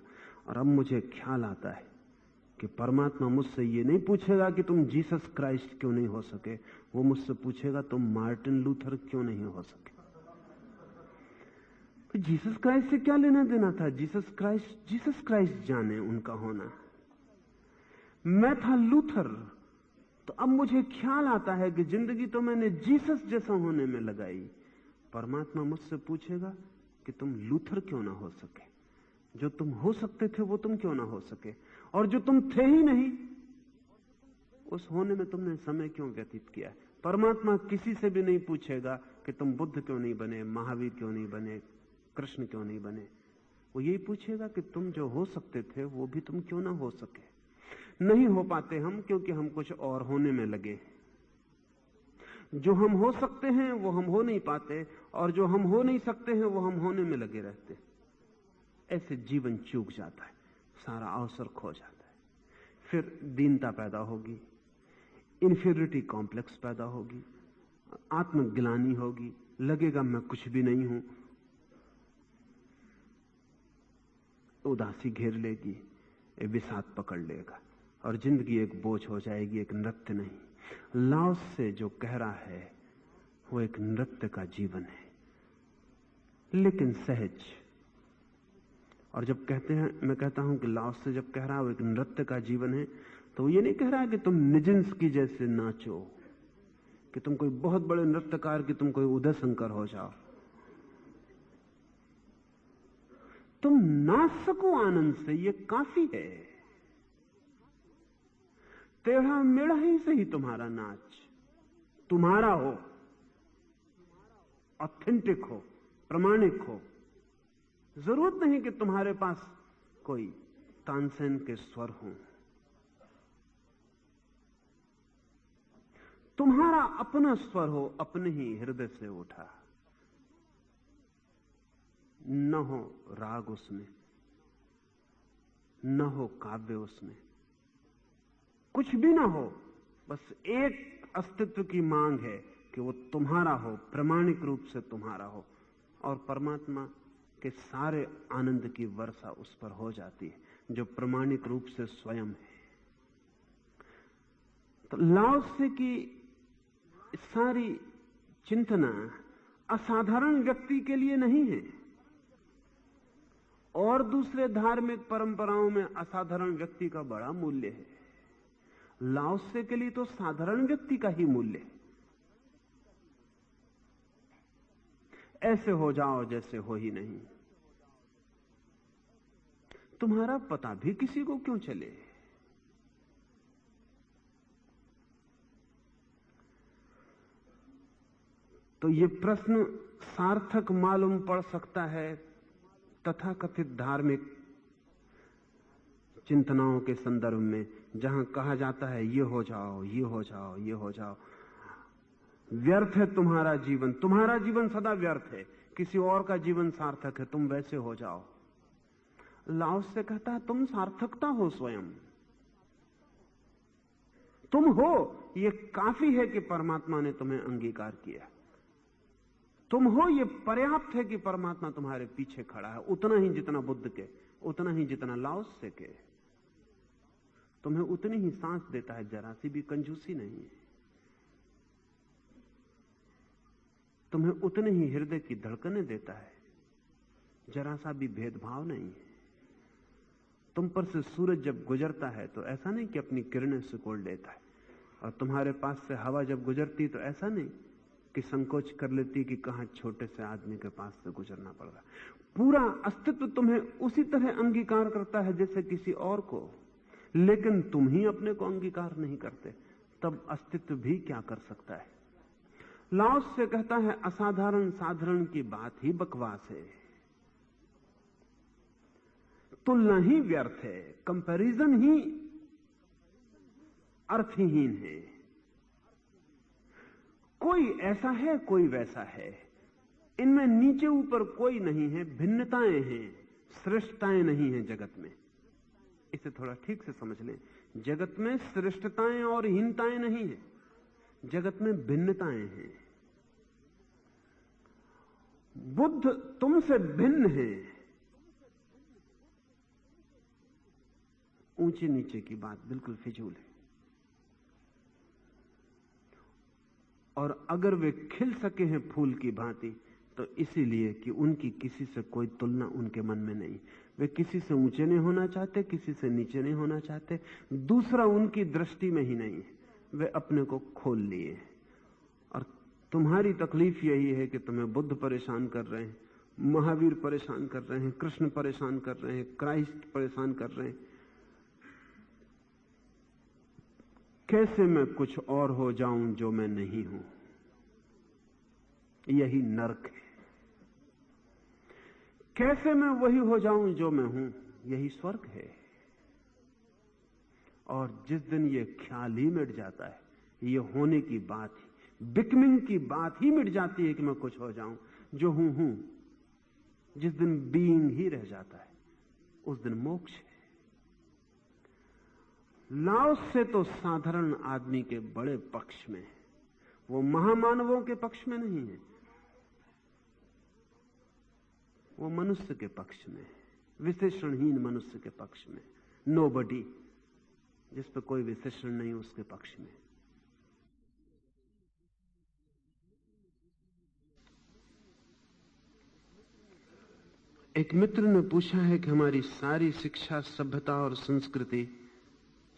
और अब मुझे ख्याल आता है कि परमात्मा मुझसे ये नहीं पूछेगा कि तुम जीसस क्राइस्ट क्यों नहीं हो सके, वो मुझसे पूछेगा तुम मार्टिन लूथर क्यों नहीं हो सके। तो जीसस क्राइस्ट से क्या लेना देना था? जीसस क्राइस्ट जाने उनका होना। मैं था लूथर, तो अब मुझे ख्याल आता है कि जिंदगी तो मैंने जीसस जैसा होने में लगाई। परमात्मा मुझसे पूछेगा कि तुम लूथर क्यों ना हो सके, जो तुम हो सकते थे वो तुम क्यों ना हो सके, और जो तुम थे ही नहीं उस होने में तुमने समय क्यों व्यतीत किया। परमात्मा किसी से भी नहीं पूछेगा कि तुम बुद्ध क्यों नहीं बने, महावीर क्यों नहीं बने, कृष्ण क्यों नहीं बने। वो यही पूछेगा कि तुम जो हो सकते थे वो भी तुम क्यों ना हो सके। नहीं हो पाते हम, क्योंकि हम कुछ और होने में लगे। जो हम हो सकते हैं वो हम हो नहीं पाते, और जो हम हो नहीं सकते हैं वो हम होने में लगे रहते। ऐसे जीवन चूक जाता है, सारा अवसर खो जाता है। फिर दीनता पैदा होगी, इंफीरियरिटी कॉम्प्लेक्स पैदा होगी, आत्मग्लानि होगी, लगेगा मैं कुछ भी नहीं हूं, उदासी घेर लेगी, विषाद पकड़ लेगा, और जिंदगी एक बोझ हो जाएगी, एक नृत्य नहीं। लाओस से जो कह रहा है वो एक नृत्य का जीवन है, लेकिन सहज। और जब कहते हैं, मैं कहता हूं कि लाओस से जब कह रहा है वो एक नृत्य का जीवन है, तो ये नहीं कह रहा है कि तुम निजिंस्की जैसे नाचो, कि तुम कोई बहुत बड़े नृत्यकार, कि तुम कोई उदय शंकर हो जाओ। तुम नाच सको आनंद से, ये काफी है। टेढ़ा मेढ़ा ही सही तुम्हारा नाच तुम्हारा हो, ऑथेंटिक हो, प्रमाणिक हो। जरूरत नहीं कि तुम्हारे पास कोई तानसेन के स्वर हो। तुम्हारा अपना स्वर हो, अपने ही हृदय से उठा, न हो राग उसमें, न हो काव्य उसमें, कुछ भी ना हो, बस एक अस्तित्व की मांग है कि वो तुम्हारा हो, प्रमाणिक रूप से तुम्हारा हो। और परमात्मा के सारे आनंद की वर्षा उस पर हो जाती है, जो प्रमाणिक रूप से स्वयं है। तो लाओ से की सारी चिंतना असाधारण व्यक्ति के लिए नहीं है, और दूसरे धार्मिक परंपराओं में असाधारण व्यक्ति का बड़ा मूल्य है। लाओसे के लिए तो साधारण व्यक्ति का ही मूल्य है। ऐसे हो जाओ जैसे हो ही नहीं, तुम्हारा पता भी किसी को क्यों चले। तो ये प्रश्न सार्थक मालूम पड़ सकता है तथाकथित धार्मिक चिंतनाओं के संदर्भ में, जहां कहा जाता है ये हो जाओ, ये हो जाओ, ये हो जाओ। व्यर्थ है तुम्हारा जीवन, तुम्हारा जीवन सदा व्यर्थ है, किसी और का जीवन सार्थक है, तुम वैसे हो जाओ। लाओस से कहता है तुम सार्थकता हो, स्वयं तुम हो, ये काफी है कि परमात्मा ने तुम्हें अंगीकार किया। तुम हो, ये पर्याप्त है कि परमात्मा तुम्हारे पीछे खड़ा है, उतना ही जितना बुद्ध के, उतना ही जितना लाओस से के। तुम्हें उतनी ही सांस देता है, जरा सी भी कंजूसी नहीं है। तुम्हें उतने ही हृदय की धड़कनें देता है, जरा सा भी भेदभाव नहीं है। तुम पर से सूरज जब गुजरता है तो ऐसा नहीं कि अपनी किरणें सिकोड़ लेता है, और तुम्हारे पास से हवा जब गुजरती तो ऐसा नहीं कि संकोच कर लेती कि कहां छोटे से आदमी के पास से गुजरना पड़ रहा। पूरा अस्तित्व तुम्हें उसी तरह अंगीकार करता है जैसे किसी और को, लेकिन तुम ही अपने को अंगीकार नहीं करते, तब अस्तित्व भी क्या कर सकता है। लाओस से कहता है असाधारण साधारण की बात ही बकवास है, तुलना ही व्यर्थ है, कंपैरिजन ही अर्थहीन है। कोई ऐसा है, कोई वैसा है, इनमें नीचे ऊपर कोई नहीं है, भिन्नताएं हैं, श्रेष्ठताएं नहीं हैं जगत में। इसे थोड़ा ठीक से समझ लें, जगत में श्रेष्ठताएं और हीनताएं नहीं है, जगत में भिन्नताएं हैं। बुद्ध तुमसे भिन्न है। ऊंचे नीचे की बात बिल्कुल फिजूल है, और अगर वे खिल सके हैं फूल की भांति तो इसीलिए कि उनकी किसी से कोई तुलना उनके मन में नहीं। वे किसी से ऊंचे नहीं होना चाहते, किसी से नीचे नहीं होना चाहते, दूसरा उनकी दृष्टि में ही नहीं है। वे अपने को खोल लिए, और तुम्हारी तकलीफ यही है कि तुम्हें बुद्ध परेशान कर रहे हैं, महावीर परेशान कर रहे हैं, कृष्ण परेशान कर रहे हैं, क्राइस्ट परेशान कर रहे हैं। कैसे मैं कुछ और हो जाऊं जो मैं नहीं हूं, यही नरक है। कैसे मैं वही हो जाऊं जो मैं हूं, यही स्वर्ग है। और जिस दिन ये ख्याल ही मिट जाता है, ये होने की बात ही, बिकमिंग की बात ही मिट जाती है कि मैं कुछ हो जाऊं जो हूं, जिस दिन बीइंग ही रह जाता है, उस दिन मोक्ष है। लाओस से तो साधारण आदमी के बड़े पक्ष में है, वो महामानवों के पक्ष में नहीं है, वो मनुष्य के पक्ष में है, विशेषणहीन मनुष्य के पक्ष में। नोबडी, जिस पर कोई विशेषण नहीं, उसके पक्ष में। एक मित्र ने पूछा है कि हमारी सारी शिक्षा, सभ्यता और संस्कृति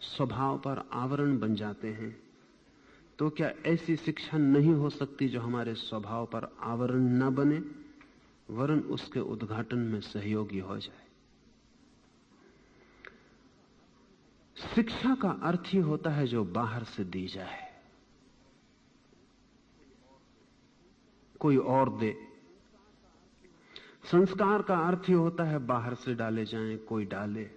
स्वभाव पर आवरण बन जाते हैं, तो क्या ऐसी शिक्षा नहीं हो सकती जो हमारे स्वभाव पर आवरण न बने, वरन उसके उद्घाटन में सहयोगी हो जाए। शिक्षा का अर्थ ही होता है जो बाहर से दी जाए, कोई और दे। संस्कार का अर्थ ही होता है बाहर से डाले जाएं, कोई डाले।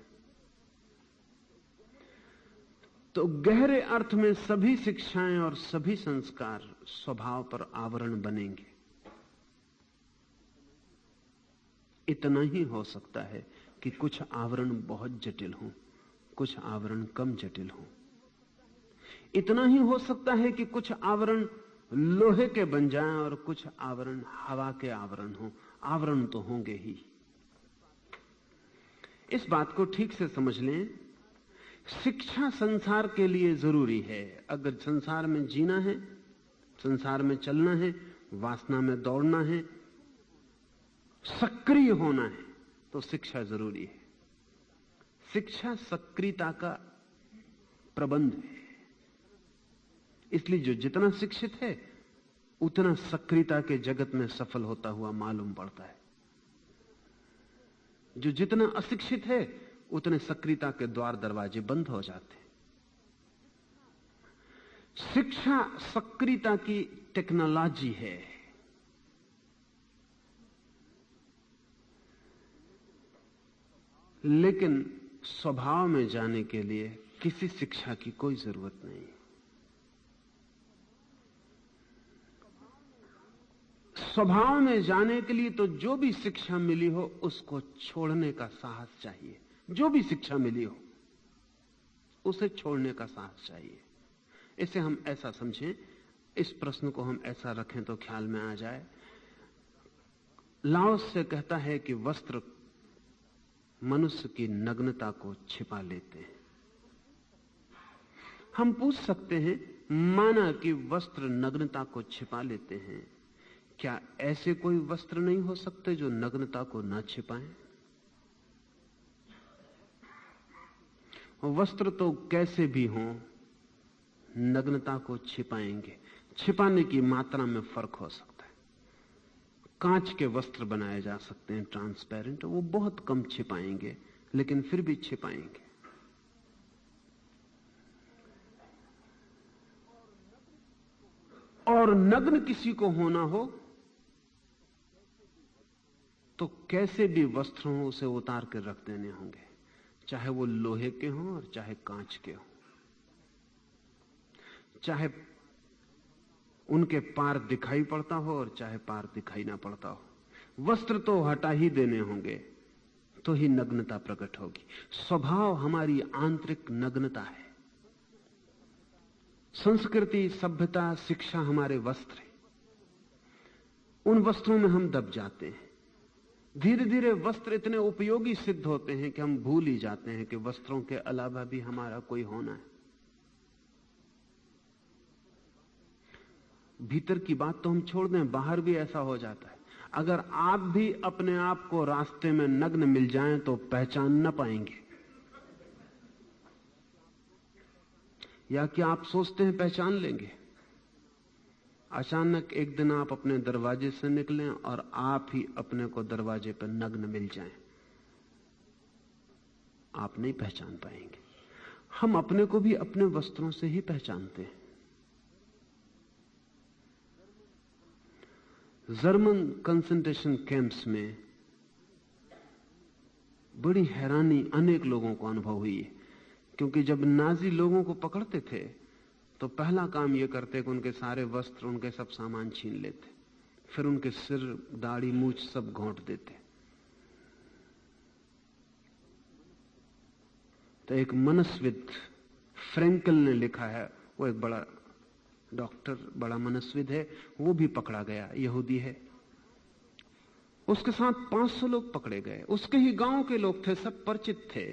तो गहरे अर्थ में सभी शिक्षाएं और सभी संस्कार स्वभाव पर आवरण बनेंगे। इतना ही हो सकता है कि कुछ आवरण बहुत जटिल हों, कुछ आवरण कम जटिल हों। इतना ही हो सकता है कि कुछ आवरण लोहे के बन जाएं और कुछ आवरण हवा के आवरण हों। आवरण तो होंगे ही। इस बात को ठीक से समझ लें शिक्षा संसार के लिए जरूरी है। अगर संसार में जीना है, संसार में चलना है, वासना में दौड़ना है, सक्रिय होना है, तो शिक्षा जरूरी है। शिक्षा सक्रियता का प्रबंध है। इसलिए जो जितना शिक्षित है उतना सक्रियता के जगत में सफल होता हुआ मालूम पड़ता है। जो जितना अशिक्षित है उतने सक्रियता के द्वार दरवाजे बंद हो जाते हैं। शिक्षा सक्रियता की टेक्नोलॉजी है। लेकिन स्वभाव में जाने के लिए किसी शिक्षा की कोई जरूरत नहीं। स्वभाव में जाने के लिए तो जो भी शिक्षा मिली हो उसको छोड़ने का साहस चाहिए। जो भी शिक्षा मिली हो उसे छोड़ने का साहस चाहिए। इसे हम ऐसा समझें, इस प्रश्न को हम ऐसा रखें तो ख्याल में आ जाए। लाओस से कहता है कि वस्त्र मनुष्य की नग्नता को छिपा लेते हैं। हम पूछ सकते हैं, माना कि वस्त्र नग्नता को छिपा लेते हैं, क्या ऐसे कोई वस्त्र नहीं हो सकते जो नग्नता को न छिपाएं? वस्त्र तो कैसे भी हों नग्नता को छिपाएंगे। छिपाने की मात्रा में फर्क हो सकता है। कांच के वस्त्र बनाए जा सकते हैं ट्रांसपेरेंट, वो बहुत कम छिपाएंगे, लेकिन फिर भी छिपाएंगे। और नग्न किसी को होना हो तो कैसे भी वस्त्र हो उसे उतार कर रख देने होंगे, चाहे वो लोहे के हों और चाहे कांच के हों, चाहे उनके पार दिखाई पड़ता हो और चाहे पार दिखाई ना पड़ता हो। वस्त्र तो हटा ही देने होंगे तो ही नग्नता प्रकट होगी। स्वभाव हमारी आंतरिक नग्नता है। संस्कृति, सभ्यता, शिक्षा हमारे वस्त्र हैं। उन वस्त्रों में हम दब जाते हैं। धीरे धीरे वस्त्र इतने उपयोगी सिद्ध होते हैं कि हम भूल ही जाते हैं कि वस्त्रों के अलावा भी हमारा कोई होना है। भीतर की बात तो हम छोड़ दें, बाहर भी ऐसा हो जाता है। अगर आप भी अपने आप को रास्ते में नग्न मिल जाएं तो पहचान न पाएंगे। या कि आप सोचते हैं पहचान लेंगे। अचानक एक दिन आप अपने दरवाजे से निकलें और आप ही अपने को दरवाजे पर नग्न मिल जाएं, आप नहीं पहचान पाएंगे। हम अपने को भी अपने वस्त्रों से ही पहचानते हैं। जर्मन कंसंट्रेशन कैंप्स में बड़ी हैरानी अनेक लोगों को अनुभव हुई है, क्योंकि जब नाजी लोगों को पकड़ते थे तो पहला काम यह करते कि उनके सारे वस्त्र, उनके सब सामान छीन लेते, फिर उनके सिर, दाढ़ी, मूछ सब घोंट देते। तो एक मनस्विद फ्रैंकल ने लिखा है, वो एक बड़ा डॉक्टर, बड़ा मनस्विद है, वो भी पकड़ा गया, यहूदी है। उसके साथ 500 लोग पकड़े गए। उसके ही गांव के लोग थे, सब परिचित थे।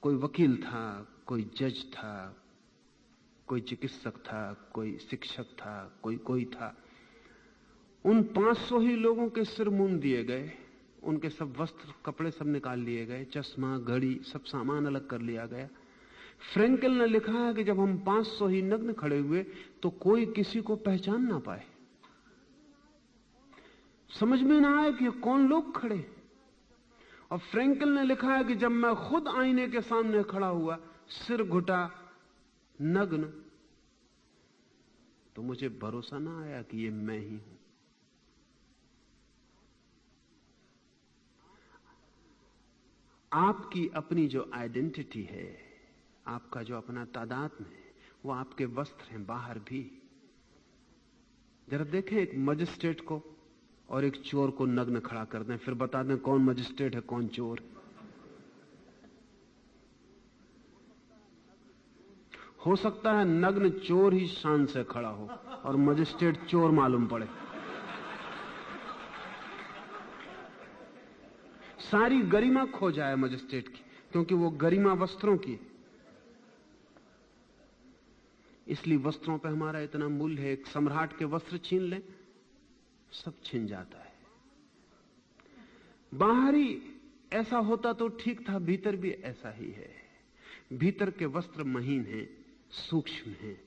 कोई वकील था, कोई जज था, कोई चिकित्सक था, कोई शिक्षक था, कोई था। उन 500 ही लोगों के सिर मूंद दिए गए, उनके सब वस्त्र, कपड़े सब निकाल लिए गए, चश्मा, घड़ी, सब सामान अलग कर लिया गया। फ्रैंकल ने लिखा है कि जब हम 500 ही नग्न खड़े हुए तो कोई किसी को पहचान ना पाए, समझ में ना आए कि कौन लोग खड़े। और फ्रैंकल ने लिखा है कि जब मैं खुद आईने के सामने खड़ा हुआ, सिर घुटा, नग्न, तो मुझे भरोसा ना आया कि ये मैं ही हूं। आपकी अपनी जो आइडेंटिटी है, आपका जो अपना तादात्म्य है, वो आपके वस्त्र हैं, बाहर भी। जरा देखें एक मजिस्ट्रेट को और एक चोर को नग्न खड़ा कर दें, फिर बता दें कौन मजिस्ट्रेट है कौन चोर। हो सकता है नग्न चोर ही शान से खड़ा हो और मजिस्ट्रेट चोर मालूम पड़े। सारी गरिमा खो जाए मजिस्ट्रेट की, क्योंकि वो गरिमा वस्त्रों की, इसलिए वस्त्रों पे हमारा इतना मूल्य है। एक सम्राट के वस्त्र छीन लें, सब छिन जाता है। बाहरी ऐसा होता तो ठीक था, भीतर भी ऐसा ही है। भीतर के वस्त्र महीन हैं, सूक्ष्म हैं,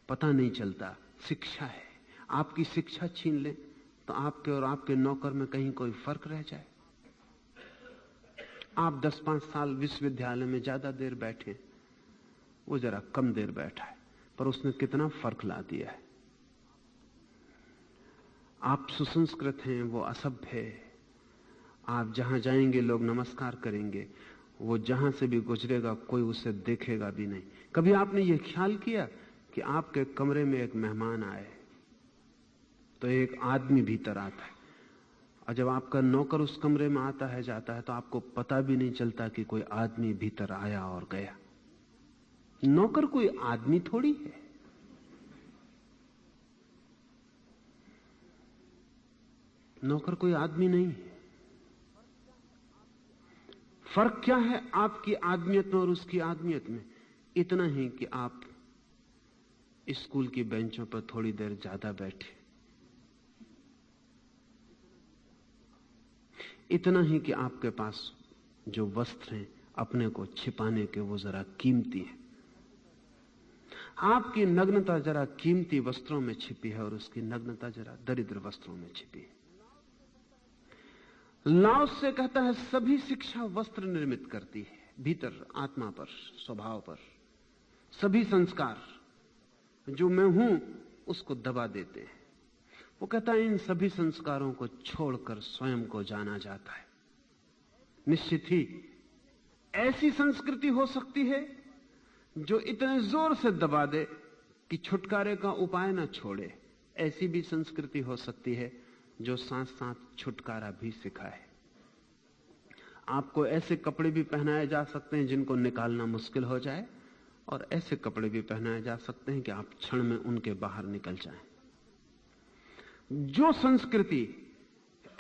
पता नहीं चलता। शिक्षा है, आपकी शिक्षा छीन ले तो आपके और आपके नौकर में कहीं कोई फर्क रह जाए। आप 10-5 साल विश्वविद्यालय में ज्यादा देर बैठे, वो जरा कम देर बैठा है, पर उसने कितना फर्क ला दिया है। आप सुसंस्कृत हैं, वो असभ्य है। आप जहां जाएंगे लोग नमस्कार करेंगे, वो जहां से भी गुजरेगा कोई उसे देखेगा भी नहीं। कभी आपने ये ख्याल किया कि आपके कमरे में एक मेहमान आए तो एक आदमी भीतर आता है, और जब आपका नौकर उस कमरे में आता है जाता है तो आपको पता भी नहीं चलता कि कोई आदमी भीतर आया और गया। नौकर कोई आदमी थोड़ी है। नौकर कोई आदमी नहीं है। फर्क क्या है आपकी आदमियत में और उसकी आदमियत में? इतना ही कि आप स्कूल की बेंचों पर थोड़ी देर ज्यादा बैठे, इतना ही कि आपके पास जो वस्त्र हैं अपने को छिपाने के, वो जरा कीमती है। आपकी नग्नता जरा कीमती वस्त्रों में छिपी है और उसकी नग्नता जरा दरिद्र वस्त्रों में छिपी है। लाओस से कहता है सभी शिक्षा वस्त्र निर्मित करती है, भीतर आत्मा पर, स्वभाव पर। सभी संस्कार जो मैं हूं उसको दबा देते हैं। वो कहता है इन सभी संस्कारों को छोड़कर स्वयं को जाना जाता है। निश्चित ही ऐसी संस्कृति हो सकती है जो इतने जोर से दबा दे कि छुटकारे का उपाय ना छोड़े। ऐसी भी संस्कृति हो सकती है जो साथ साथ छुटकारा भी सिखाए। आपको ऐसे कपड़े भी पहनाए जा सकते हैं जिनको निकालना मुश्किल हो जाए, और ऐसे कपड़े भी पहनाए जा सकते हैं कि आप क्षण में उनके बाहर निकल जाएं। जो संस्कृति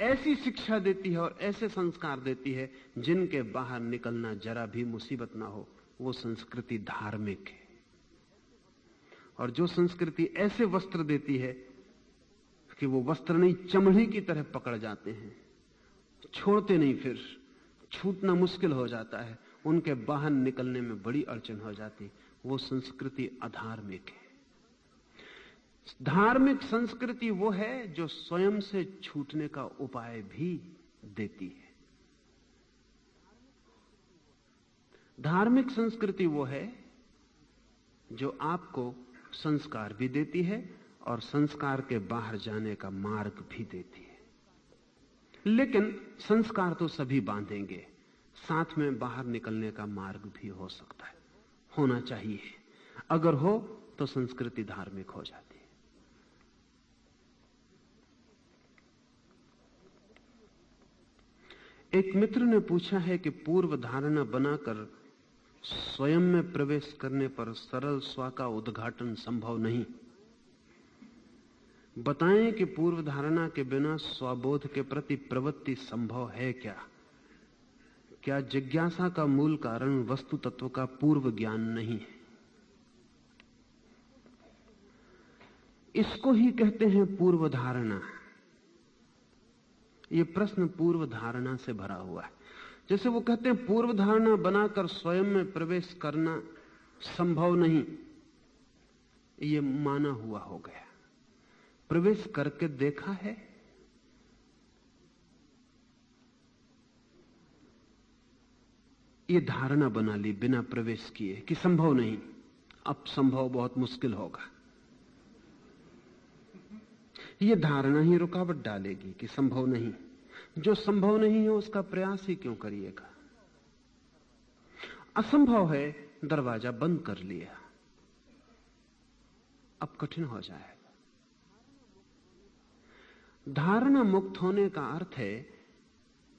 ऐसी शिक्षा देती है और ऐसे संस्कार देती है जिनके बाहर निकलना जरा भी मुसीबत ना हो, वो संस्कृति धार्मिक है। और जो संस्कृति ऐसे वस्त्र देती है कि वो वस्त्र नहीं चमड़ी की तरह पकड़ जाते हैं, छोड़ते नहीं, फिर छूटना मुश्किल हो जाता है, उनके बाहर निकलने में बड़ी अड़चन हो जाती, वो संस्कृति अधार्मिक है। धार्मिक संस्कृति वो है जो स्वयं से छूटने का उपाय भी देती है। धार्मिक संस्कृति वो है जो आपको संस्कार भी देती है और संस्कार के बाहर जाने का मार्ग भी देती है। लेकिन संस्कार तो सभी बांधेंगे, साथ में बाहर निकलने का मार्ग भी हो सकता है, होना चाहिए। अगर हो तो संस्कृति धार्मिक हो जाती है। एक मित्र ने पूछा है कि पूर्व धारणा बनाकर स्वयं में प्रवेश करने पर सरल स्व का उद्घाटन संभव नहीं। बताएं कि पूर्व धारणा के बिना स्वबोध के प्रति प्रवृत्ति संभव है क्या? क्या जिज्ञासा का मूल कारण वस्तु तत्व का पूर्व ज्ञान नहीं है? इसको ही कहते हैं पूर्व धारणा। यह प्रश्न पूर्व धारणा से भरा हुआ है। जैसे वो कहते हैं पूर्व धारणा बनाकर स्वयं में प्रवेश करना संभव नहीं, ये माना हुआ हो गया। प्रवेश करके देखा है? ये धारणा बना ली बिना प्रवेश किए कि संभव नहीं, अब संभव बहुत मुश्किल होगा। ये धारणा ही रुकावट डालेगी कि संभव नहीं। जो संभव नहीं है उसका प्रयास ही क्यों करिएगा? असंभव है, दरवाजा बंद कर लिया, अब कठिन हो जाएगा। धारणा मुक्त होने का अर्थ है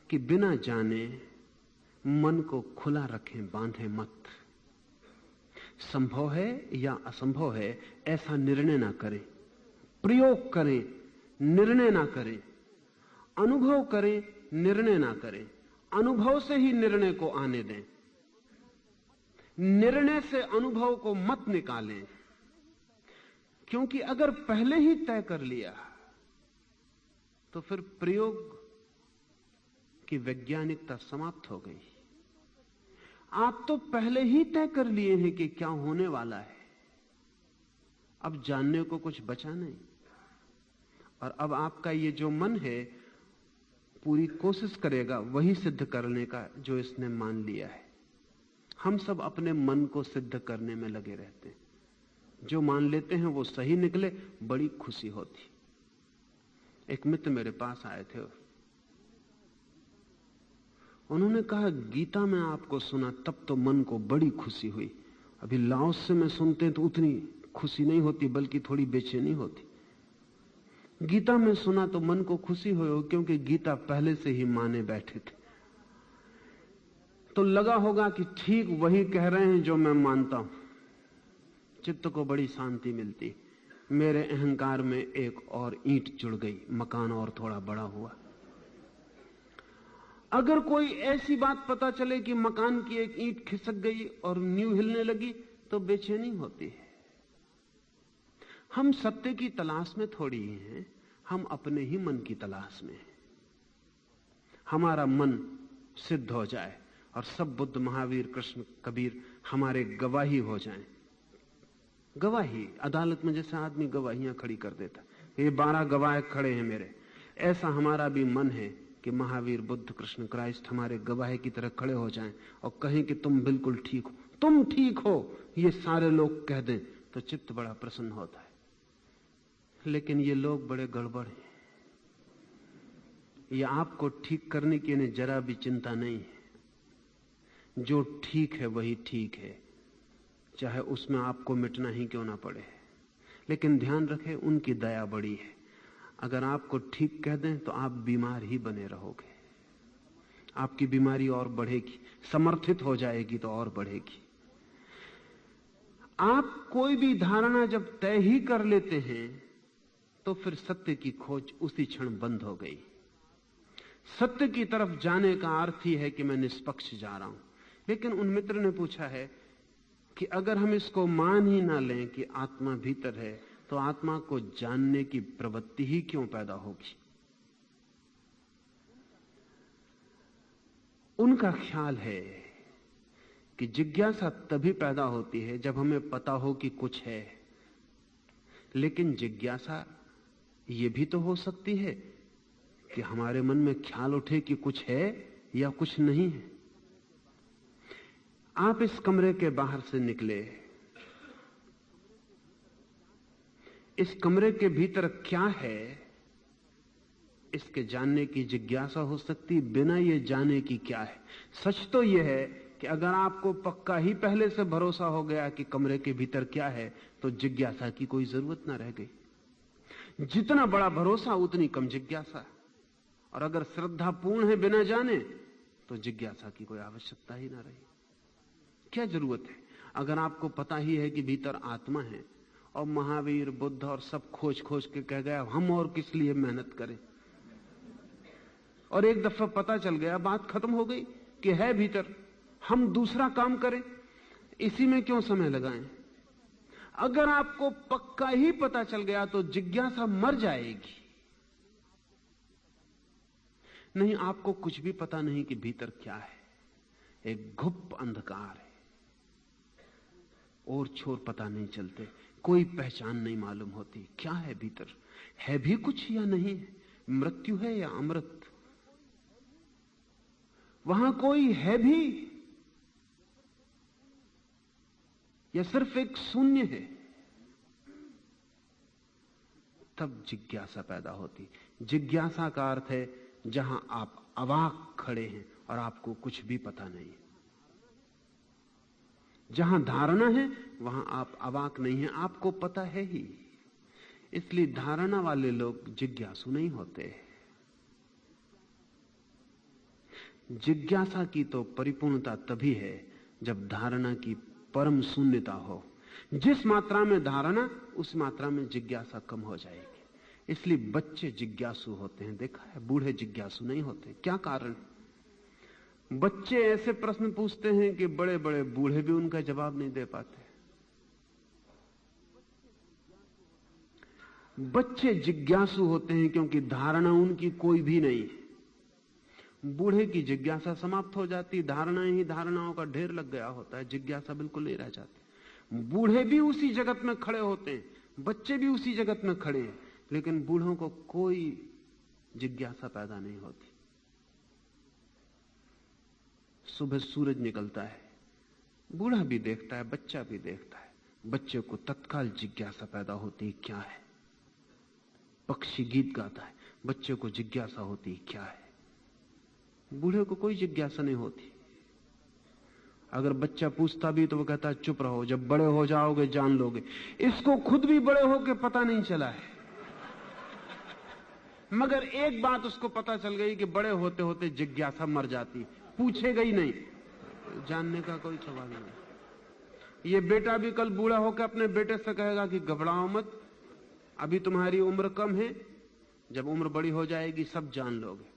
कि बिना जाने मन को खुला रखें, बांधे मत। संभव है या असंभव है ऐसा निर्णय ना करें, प्रयोग करें, निर्णय ना करें। अनुभव करें, निर्णय ना करें। अनुभव से ही निर्णय को आने दें। निर्णय से अनुभव को मत निकालें, क्योंकि अगर पहले ही तय कर लिया तो फिर प्रयोग की वैज्ञानिकता समाप्त हो गई। आप तो पहले ही तय कर लिए हैं कि क्या होने वाला है, अब जानने को कुछ बचा नहीं। और अब आपका ये जो मन है पूरी कोशिश करेगा वही सिद्ध करने का जो इसने मान लिया है। हम सब अपने मन को सिद्ध करने में लगे रहते हैं। जो मान लेते हैं वो सही निकले, बड़ी खुशी होती। एक मित्र मेरे पास आए थे, उन्होंने कहा गीता में आपको सुना तब तो मन को बड़ी खुशी हुई, अभी लाओस से में सुनते तो उतनी खुशी नहीं होती बल्कि थोड़ी बेचैनी होती। गीता में सुना तो मन को खुशी हुई क्योंकि गीता पहले से ही माने बैठे थे, तो लगा होगा कि ठीक वही कह रहे हैं जो मैं मानता हूं। चित्त को बड़ी शांति मिलती। मेरे अहंकार में एक और ईंट जुड़ गई, मकान और थोड़ा बड़ा हुआ। अगर कोई ऐसी बात पता चले कि मकान की एक ईंट खिसक गई और नींव हिलने लगी तो बेचैनी होती है। हम सत्य की तलाश में थोड़ी ही हैं, हम अपने ही मन की तलाश में हैं। हमारा मन सिद्ध हो जाए और सब बुद्ध, महावीर, कृष्ण, कबीर हमारे गवाही हो जाएं। गवाही अदालत में जैसे आदमी गवाहियां खड़ी कर देता, ये 12 गवाह खड़े हैं मेरे, ऐसा हमारा भी मन है कि महावीर, बुद्ध, कृष्ण, क्राइस्ट हमारे गवाह की तरह खड़े हो जाएं और कहें कि तुम बिल्कुल ठीक हो, तुम ठीक हो, ये सारे लोग कह दें तो चित्त बड़ा प्रसन्न होता है। लेकिन ये लोग बड़े गड़बड़ हैं। ये आपको ठीक करने की इन्हें जरा भी चिंता नहीं है। जो ठीक है वही ठीक है, चाहे उसमें आपको मिटना ही क्यों ना पड़े। लेकिन ध्यान रखें, उनकी दया बड़ी है। अगर आपको ठीक कह दें तो आप बीमार ही बने रहोगे, आपकी बीमारी और बढ़ेगी, समर्थित हो जाएगी तो और बढ़ेगी। आप कोई भी धारणा जब तय ही कर लेते हैं तो फिर सत्य की खोज उसी क्षण बंद हो गई। सत्य की तरफ जाने का अर्थ ही है कि मैं निष्पक्ष जा रहा हूं। लेकिन उन मित्र ने पूछा है कि अगर हम इसको मान ही ना लें कि आत्मा भीतर है तो आत्मा को जानने की प्रवृत्ति ही क्यों पैदा होगी। उनका ख्याल है कि जिज्ञासा तभी पैदा होती है जब हमें पता हो कि कुछ है। लेकिन जिज्ञासा ये भी तो हो सकती है कि हमारे मन में ख्याल उठे कि कुछ है या कुछ नहीं है। आप इस कमरे के बाहर से निकले, इस कमरे के भीतर क्या है इसके जानने की जिज्ञासा हो सकती, बिना ये जाने की क्या है। सच तो यह है कि अगर आपको पक्का ही पहले से भरोसा हो गया कि कमरे के भीतर क्या है तो जिज्ञासा की कोई जरूरत ना रह गई। जितना बड़ा भरोसा उतनी कम जिज्ञासा, और अगर श्रद्धा पूर्ण है बिना जाने तो जिज्ञासा की कोई आवश्यकता ही ना रही। क्या जरूरत है? अगर आपको पता ही है कि भीतर आत्मा है और महावीर, बुद्ध और सब खोज खोज के कह गया, हम और किस लिए मेहनत करें। और एक दफा पता चल गया, बात खत्म हो गई कि है भीतर, हम दूसरा काम करें, इसी में क्यों समय लगाएं। अगर आपको पक्का ही पता चल गया तो जिज्ञासा मर जाएगी। नहीं, आपको कुछ भी पता नहीं कि भीतर क्या है, एक घुप अंधकार है, और छोर पता नहीं चलते, कोई पहचान नहीं मालूम होती। क्या है भीतर? है भी कुछ या नहीं है? मृत्यु है या अमृत? वहां कोई है भी या सिर्फ एक शून्य है? तब जिज्ञासा पैदा होती। जिज्ञासा का अर्थ है जहां आप अवाक खड़े हैं और आपको कुछ भी पता नहीं। जहां धारणा है वहां आप अवाक नहीं हैं, आपको पता है ही। इसलिए धारणा वाले लोग जिज्ञासु नहीं होते। जिज्ञासा की तो परिपूर्णता तभी है जब धारणा की परम शून्यता हो। जिस मात्रा में धारणा, उस मात्रा में जिज्ञासा कम हो जाएगी। इसलिए बच्चे जिज्ञासु होते हैं, देखा है। बूढ़े जिज्ञासु नहीं होते। क्या कारण? बच्चे ऐसे प्रश्न पूछते हैं कि बड़े बड़े बूढ़े भी उनका जवाब नहीं दे पाते। बच्चे जिज्ञासु होते हैं क्योंकि धारणा उनकी कोई भी नहीं है। बूढ़े की जिज्ञासा समाप्त हो जाती, धारणाएं ही धारणाओं का ढेर लग गया होता है, जिज्ञासा बिल्कुल नहीं रह जाती। बूढ़े भी उसी जगत में खड़े होते हैं, बच्चे भी उसी जगत में खड़े हैं, लेकिन बूढ़ों को कोई जिज्ञासा पैदा नहीं होती। सुबह सूरज निकलता है, बूढ़ा भी देखता है, बच्चा भी देखता है। बच्चे को तत्काल जिज्ञासा पैदा होती, क्या है। पक्षी गीत गाता है, बच्चे को जिज्ञासा होती, क्या है। बूढ़े को कोई जिज्ञासा नहीं होती। अगर बच्चा पूछता भी तो वो कहता है चुप रहो, जब बड़े हो जाओगे जान लोगे। इसको खुद भी बड़े होके पता नहीं चला है, मगर एक बात उसको पता चल गई कि बड़े होते होते जिज्ञासा मर जाती, पूछेगा ही नहीं, जानने का कोई सवाल नहीं। ये बेटा भी कल बूढ़ा होकर अपने बेटे से कहेगा कि घबराओ मत, अभी तुम्हारी उम्र कम है, जब उम्र बड़ी हो जाएगी सब जान लोगे।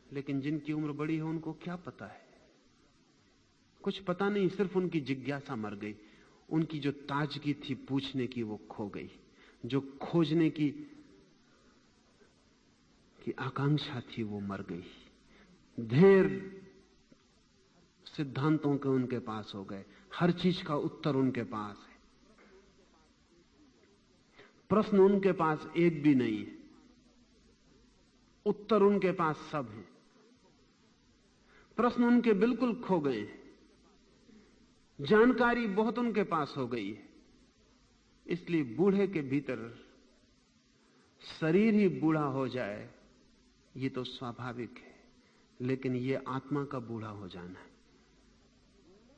लेकिन जिनकी उम्र बड़ी है उनको क्या पता है, कुछ पता नहीं, सिर्फ उनकी जिज्ञासा मर गई। उनकी जो ताजगी थी पूछने की वो खो गई, जो खोजने की आकांक्षा थी वो मर गई। ढेर सिद्धांतों के उनके पास हो गए, हर चीज का उत्तर उनके पास है, प्रश्न उनके पास एक भी नहीं है, उत्तर उनके पास सब है। प्रश्न उनके बिल्कुल खो गए हैं, जानकारी बहुत उनके पास हो गई है। इसलिए बूढ़े के भीतर शरीर ही बूढ़ा हो जाए ये तो स्वाभाविक है, लेकिन ये आत्मा का बूढ़ा हो जाना है।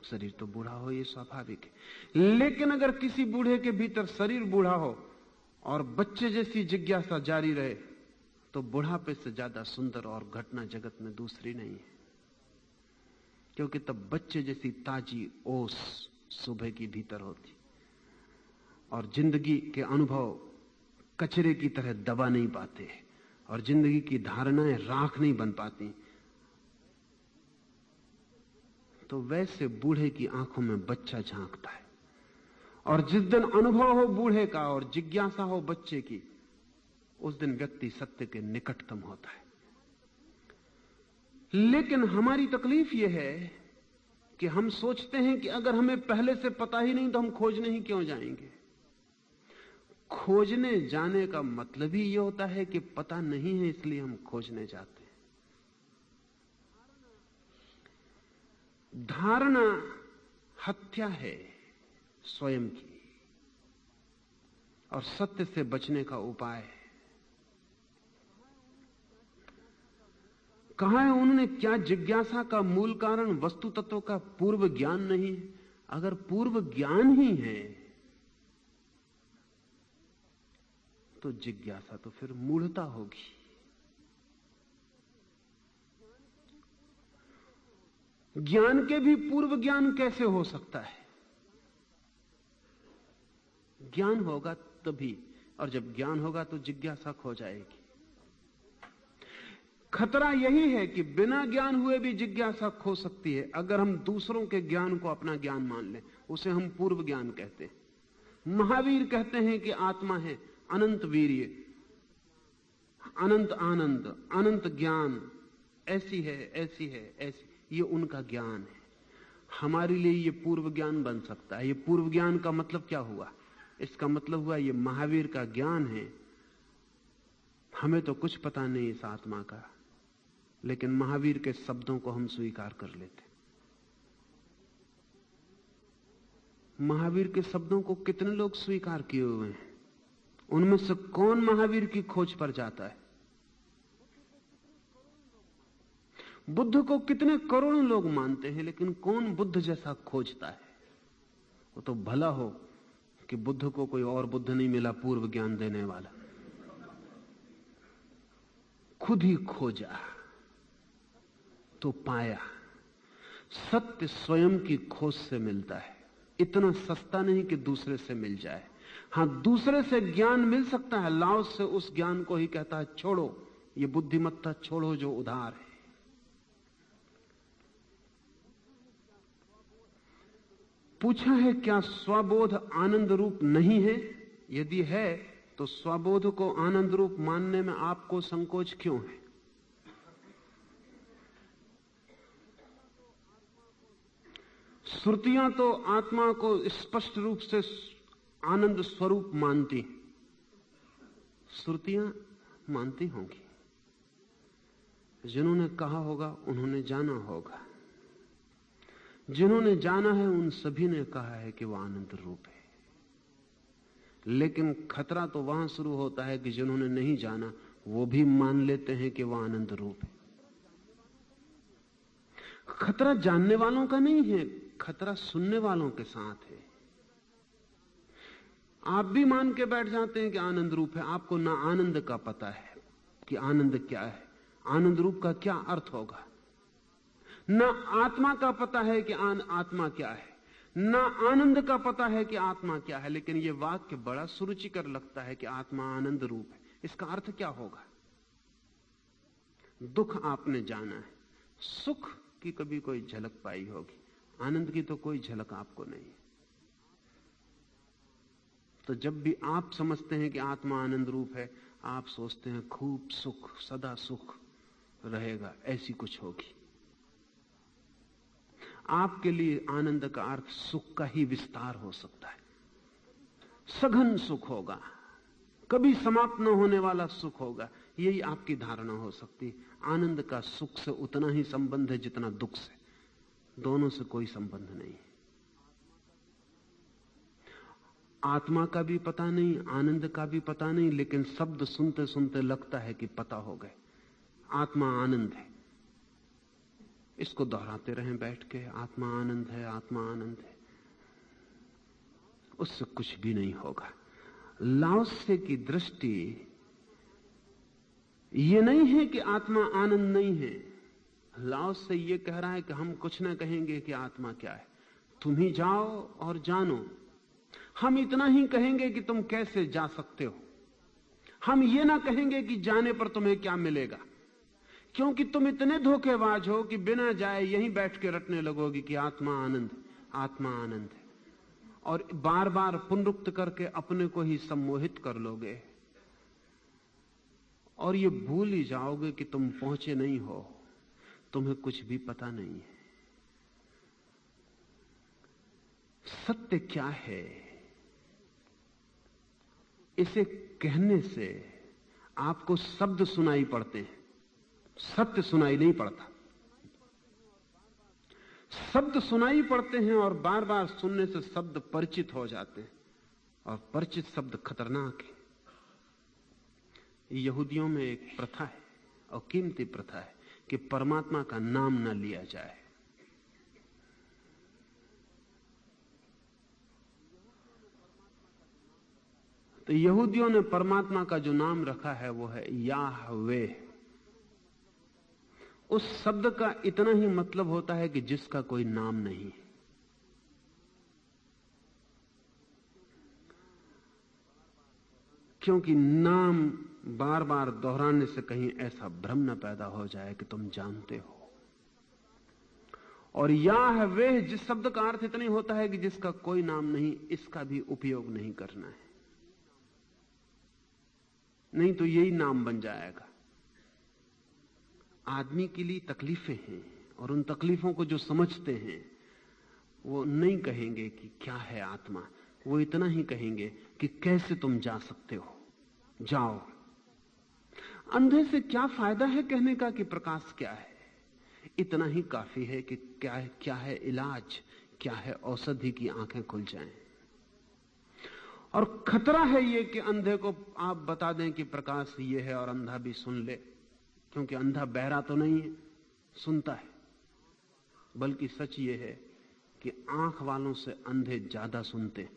शरीर तो बूढ़ा हो ये स्वाभाविक है, लेकिन अगर किसी बूढ़े के भीतर शरीर बूढ़ा हो और बच्चे जैसी जिज्ञासा जारी रहे तो बुढ़ापे से ज्यादा सुंदर और घटना जगत में दूसरी नहीं है। क्योंकि तब बच्चे जैसी ताजी ओस सुबह की भीतर होती और जिंदगी के अनुभव कचरे की तरह दबा नहीं पाते और जिंदगी की धारणाएं राख नहीं बन पाती। तो वैसे बूढ़े की आंखों में बच्चा झांकता है, और जिस दिन अनुभव हो बूढ़े का और जिज्ञासा हो बच्चे की, उस दिन व्यक्ति सत्य के निकटतम होता है। लेकिन हमारी तकलीफ यह है कि हम सोचते हैं कि अगर हमें पहले से पता ही नहीं तो हम खोजने ही क्यों जाएंगे। खोजने जाने का मतलब ही यह होता है कि पता नहीं है, इसलिए हम खोजने जाते हैं। धारणा हत्या है स्वयं की, और सत्य से बचने का उपाय है। कहा है उन्होंने, क्या जिज्ञासा का मूल कारण वस्तु तत्व का पूर्व ज्ञान नहीं? अगर पूर्व ज्ञान ही है तो जिज्ञासा तो फिर मूढ़ता होगी। ज्ञान के भी पूर्व ज्ञान कैसे हो सकता है? ज्ञान होगा तभी, और जब ज्ञान होगा तो जिज्ञासा खो जाएगी। खतरा यही है कि बिना ज्ञान हुए भी जिज्ञासा खो सकती है। अगर हम दूसरों के ज्ञान को अपना ज्ञान मान लें, उसे हम पूर्व ज्ञान कहते हैं। महावीर कहते हैं कि आत्मा है अनंत वीर्य, अनंत आनंद, अनंत ज्ञान, ऐसी है ऐसी है ऐसी, ये उनका ज्ञान है। हमारे लिए ये पूर्व ज्ञान बन सकता है। ये पूर्व ज्ञान का मतलब क्या हुआ? इसका मतलब हुआ ये महावीर का ज्ञान है। हमें तो कुछ पता नहीं इस आत्मा का, लेकिन महावीर के शब्दों को हम स्वीकार कर लेते। महावीर के शब्दों को कितने लोग स्वीकार किए हुए हैं? उनमें से कौन महावीर की खोज पर जाता है? बुद्ध को कितने करोड़ों लोग मानते हैं, लेकिन कौन बुद्ध जैसा खोजता है? वो तो भला हो कि बुद्ध को कोई और बुद्ध नहीं मिला पूर्व ज्ञान देने वाला। खुद ही खोजा तो पाया। सत्य स्वयं की खोज से मिलता है, इतना सस्ता नहीं कि दूसरे से मिल जाए। हां, दूसरे से ज्ञान मिल सकता है। लाओ से उस ज्ञान को ही कहता है छोड़ो, ये बुद्धिमत्ता छोड़ो जो उधार है। पूछा है क्या स्वबोध आनंद रूप नहीं है? यदि है तो स्वबोध को आनंद रूप मानने में आपको संकोच क्यों है? श्रुतियां तो आत्मा को स्पष्ट रूप से आनंद स्वरूप मानती, श्रुतियां मानती होंगी। जिन्होंने कहा होगा उन्होंने जाना होगा, जिन्होंने जाना है उन सभी ने कहा है कि वह आनंद रूप है। लेकिन खतरा तो वहां शुरू होता है कि जिन्होंने नहीं जाना वो भी मान लेते हैं कि वह आनंद रूप है। खतरा जानने वालों का नहीं है, खतरा सुनने वालों के साथ है। आप भी मान के बैठ जाते हैं कि आनंद रूप है, आपको ना आनंद का पता है कि आनंद क्या है, आनंद रूप का क्या अर्थ होगा, ना आत्मा का पता है कि आत्मा क्या है, ना आनंद का पता है कि आत्मा क्या है। लेकिन यह वाक्य बड़ा सुरुचिकर लगता है कि आत्मा आनंद रूप है। इसका अर्थ क्या होगा? दुख आपने जाना है, सुख की कभी कोई झलक पाई होगी, आनंद की तो कोई झलक आपको नहीं। तो जब भी आप समझते हैं कि आत्मा आनंद रूप है, आप सोचते हैं खूब सुख, सदा सुख रहेगा, ऐसी कुछ होगी। आपके लिए आनंद का अर्थ सुख का ही विस्तार हो सकता है, सघन सुख होगा, कभी समाप्त न होने वाला सुख होगा, यही आपकी धारणा हो सकती। आनंद का सुख से उतना ही संबंध है जितना दुख से, दोनों से कोई संबंध नहीं। आत्मा का भी पता नहीं, आनंद का भी पता नहीं, लेकिन शब्द सुनते सुनते लगता है कि पता हो गए, आत्मा आनंद है। इसको दोहराते रहें बैठ के, आत्मा आनंद है, आत्मा आनंद है, उससे कुछ भी नहीं होगा। लाओसे की दृष्टि ये नहीं है कि आत्मा आनंद नहीं है। लाओसे ये कह रहा है कि हम कुछ ना कहेंगे कि आत्मा क्या है, तुम ही जाओ और जानो। हम इतना ही कहेंगे कि तुम कैसे जा सकते हो, हम ये ना कहेंगे कि जाने पर तुम्हें क्या मिलेगा, क्योंकि तुम इतने धोखेबाज हो कि बिना जाए यहीं बैठ के रटने लगोगी कि आत्मा आनंद, आत्मा आनंद है, और बार बार पुनरुक्त करके अपने को ही सम्मोहित कर लोगे और ये भूल ही जाओगे कि तुम पहुंचे नहीं हो, तुम्हें कुछ भी पता नहीं है। सत्य क्या है, इसे कहने से आपको शब्द सुनाई पड़ते हैं, सत्य सुनाई नहीं पड़ता। शब्द सुनाई पड़ते हैं और बार बार सुनने से शब्द परिचित हो जाते हैं, और परिचित शब्द खतरनाक है। यहूदियों में एक प्रथा है, और कीमती प्रथा है, कि परमात्मा का नाम न लिया जाए। तो यहूदियों ने परमात्मा का जो नाम रखा है वो है याहवे। उस शब्द का इतना ही मतलब होता है कि जिसका कोई नाम नहीं। क्योंकि नाम बार बार दोहराने से कहीं ऐसा भ्रम न पैदा हो जाए कि तुम जानते हो। और याहवे जिस शब्द का अर्थ इतना ही होता है कि जिसका कोई नाम नहीं, इसका भी उपयोग नहीं करना है, नहीं तो यही नाम बन जाएगा। आदमी के लिए तकलीफें हैं, और उन तकलीफों को जो समझते हैं वो नहीं कहेंगे कि क्या है आत्मा, वो इतना ही कहेंगे कि कैसे तुम जा सकते हो, जाओ। अंधे से क्या फायदा है कहने का कि प्रकाश क्या है, इतना ही काफी है कि क्या है इलाज, क्या है औषधि की आंखें खुल जाएं। और खतरा है ये कि अंधे को आप बता दें कि प्रकाश ये है और अंधा भी सुन ले, क्योंकि अंधा बहरा तो नहीं है, सुनता है। बल्कि सच ये है कि आंख वालों से अंधे ज्यादा सुनते हैं।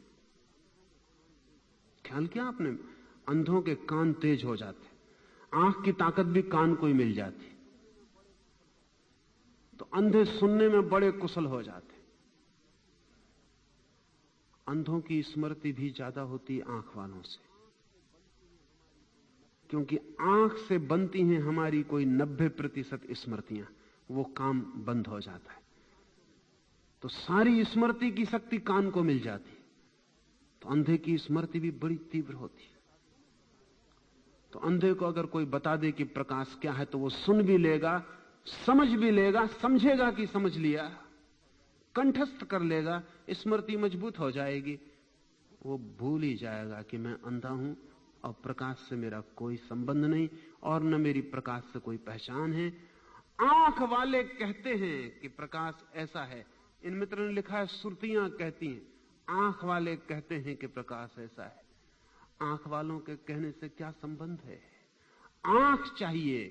ख्याल किया आपने? अंधों के कान तेज हो जाते, आंख की ताकत भी कान को ही मिल जाती, तो अंधे सुनने में बड़े कुशल हो जाते। अंधों की स्मृति भी ज्यादा होती आंख वालों से, क्योंकि आंख से बनती हैं हमारी कोई 90% स्मृतियां, वो काम बंद हो जाता है। तो तो सारी स्मृति की शक्ति कान को मिल जाती, तो अंधे की स्मृति भी बड़ी तीव्र होती। तो अंधे को अगर कोई बता दे कि प्रकाश क्या है तो वो सुन भी लेगा, समझ भी लेगा, समझेगा कि समझ लिया, कंठस्थ कर लेगा, स्मृति मजबूत हो जाएगी। वो भूल ही जाएगा कि मैं अंधा हूं और प्रकाश से मेरा कोई संबंध नहीं और न मेरी प्रकाश से कोई पहचान है। आंख वाले कहते हैं कि प्रकाश ऐसा है। इन मित्रों ने लिखा है सुरतियां कहती हैं, आंख वाले कहते हैं कि प्रकाश ऐसा है। आंख वालों के कहने से क्या संबंध है? आंख चाहिए।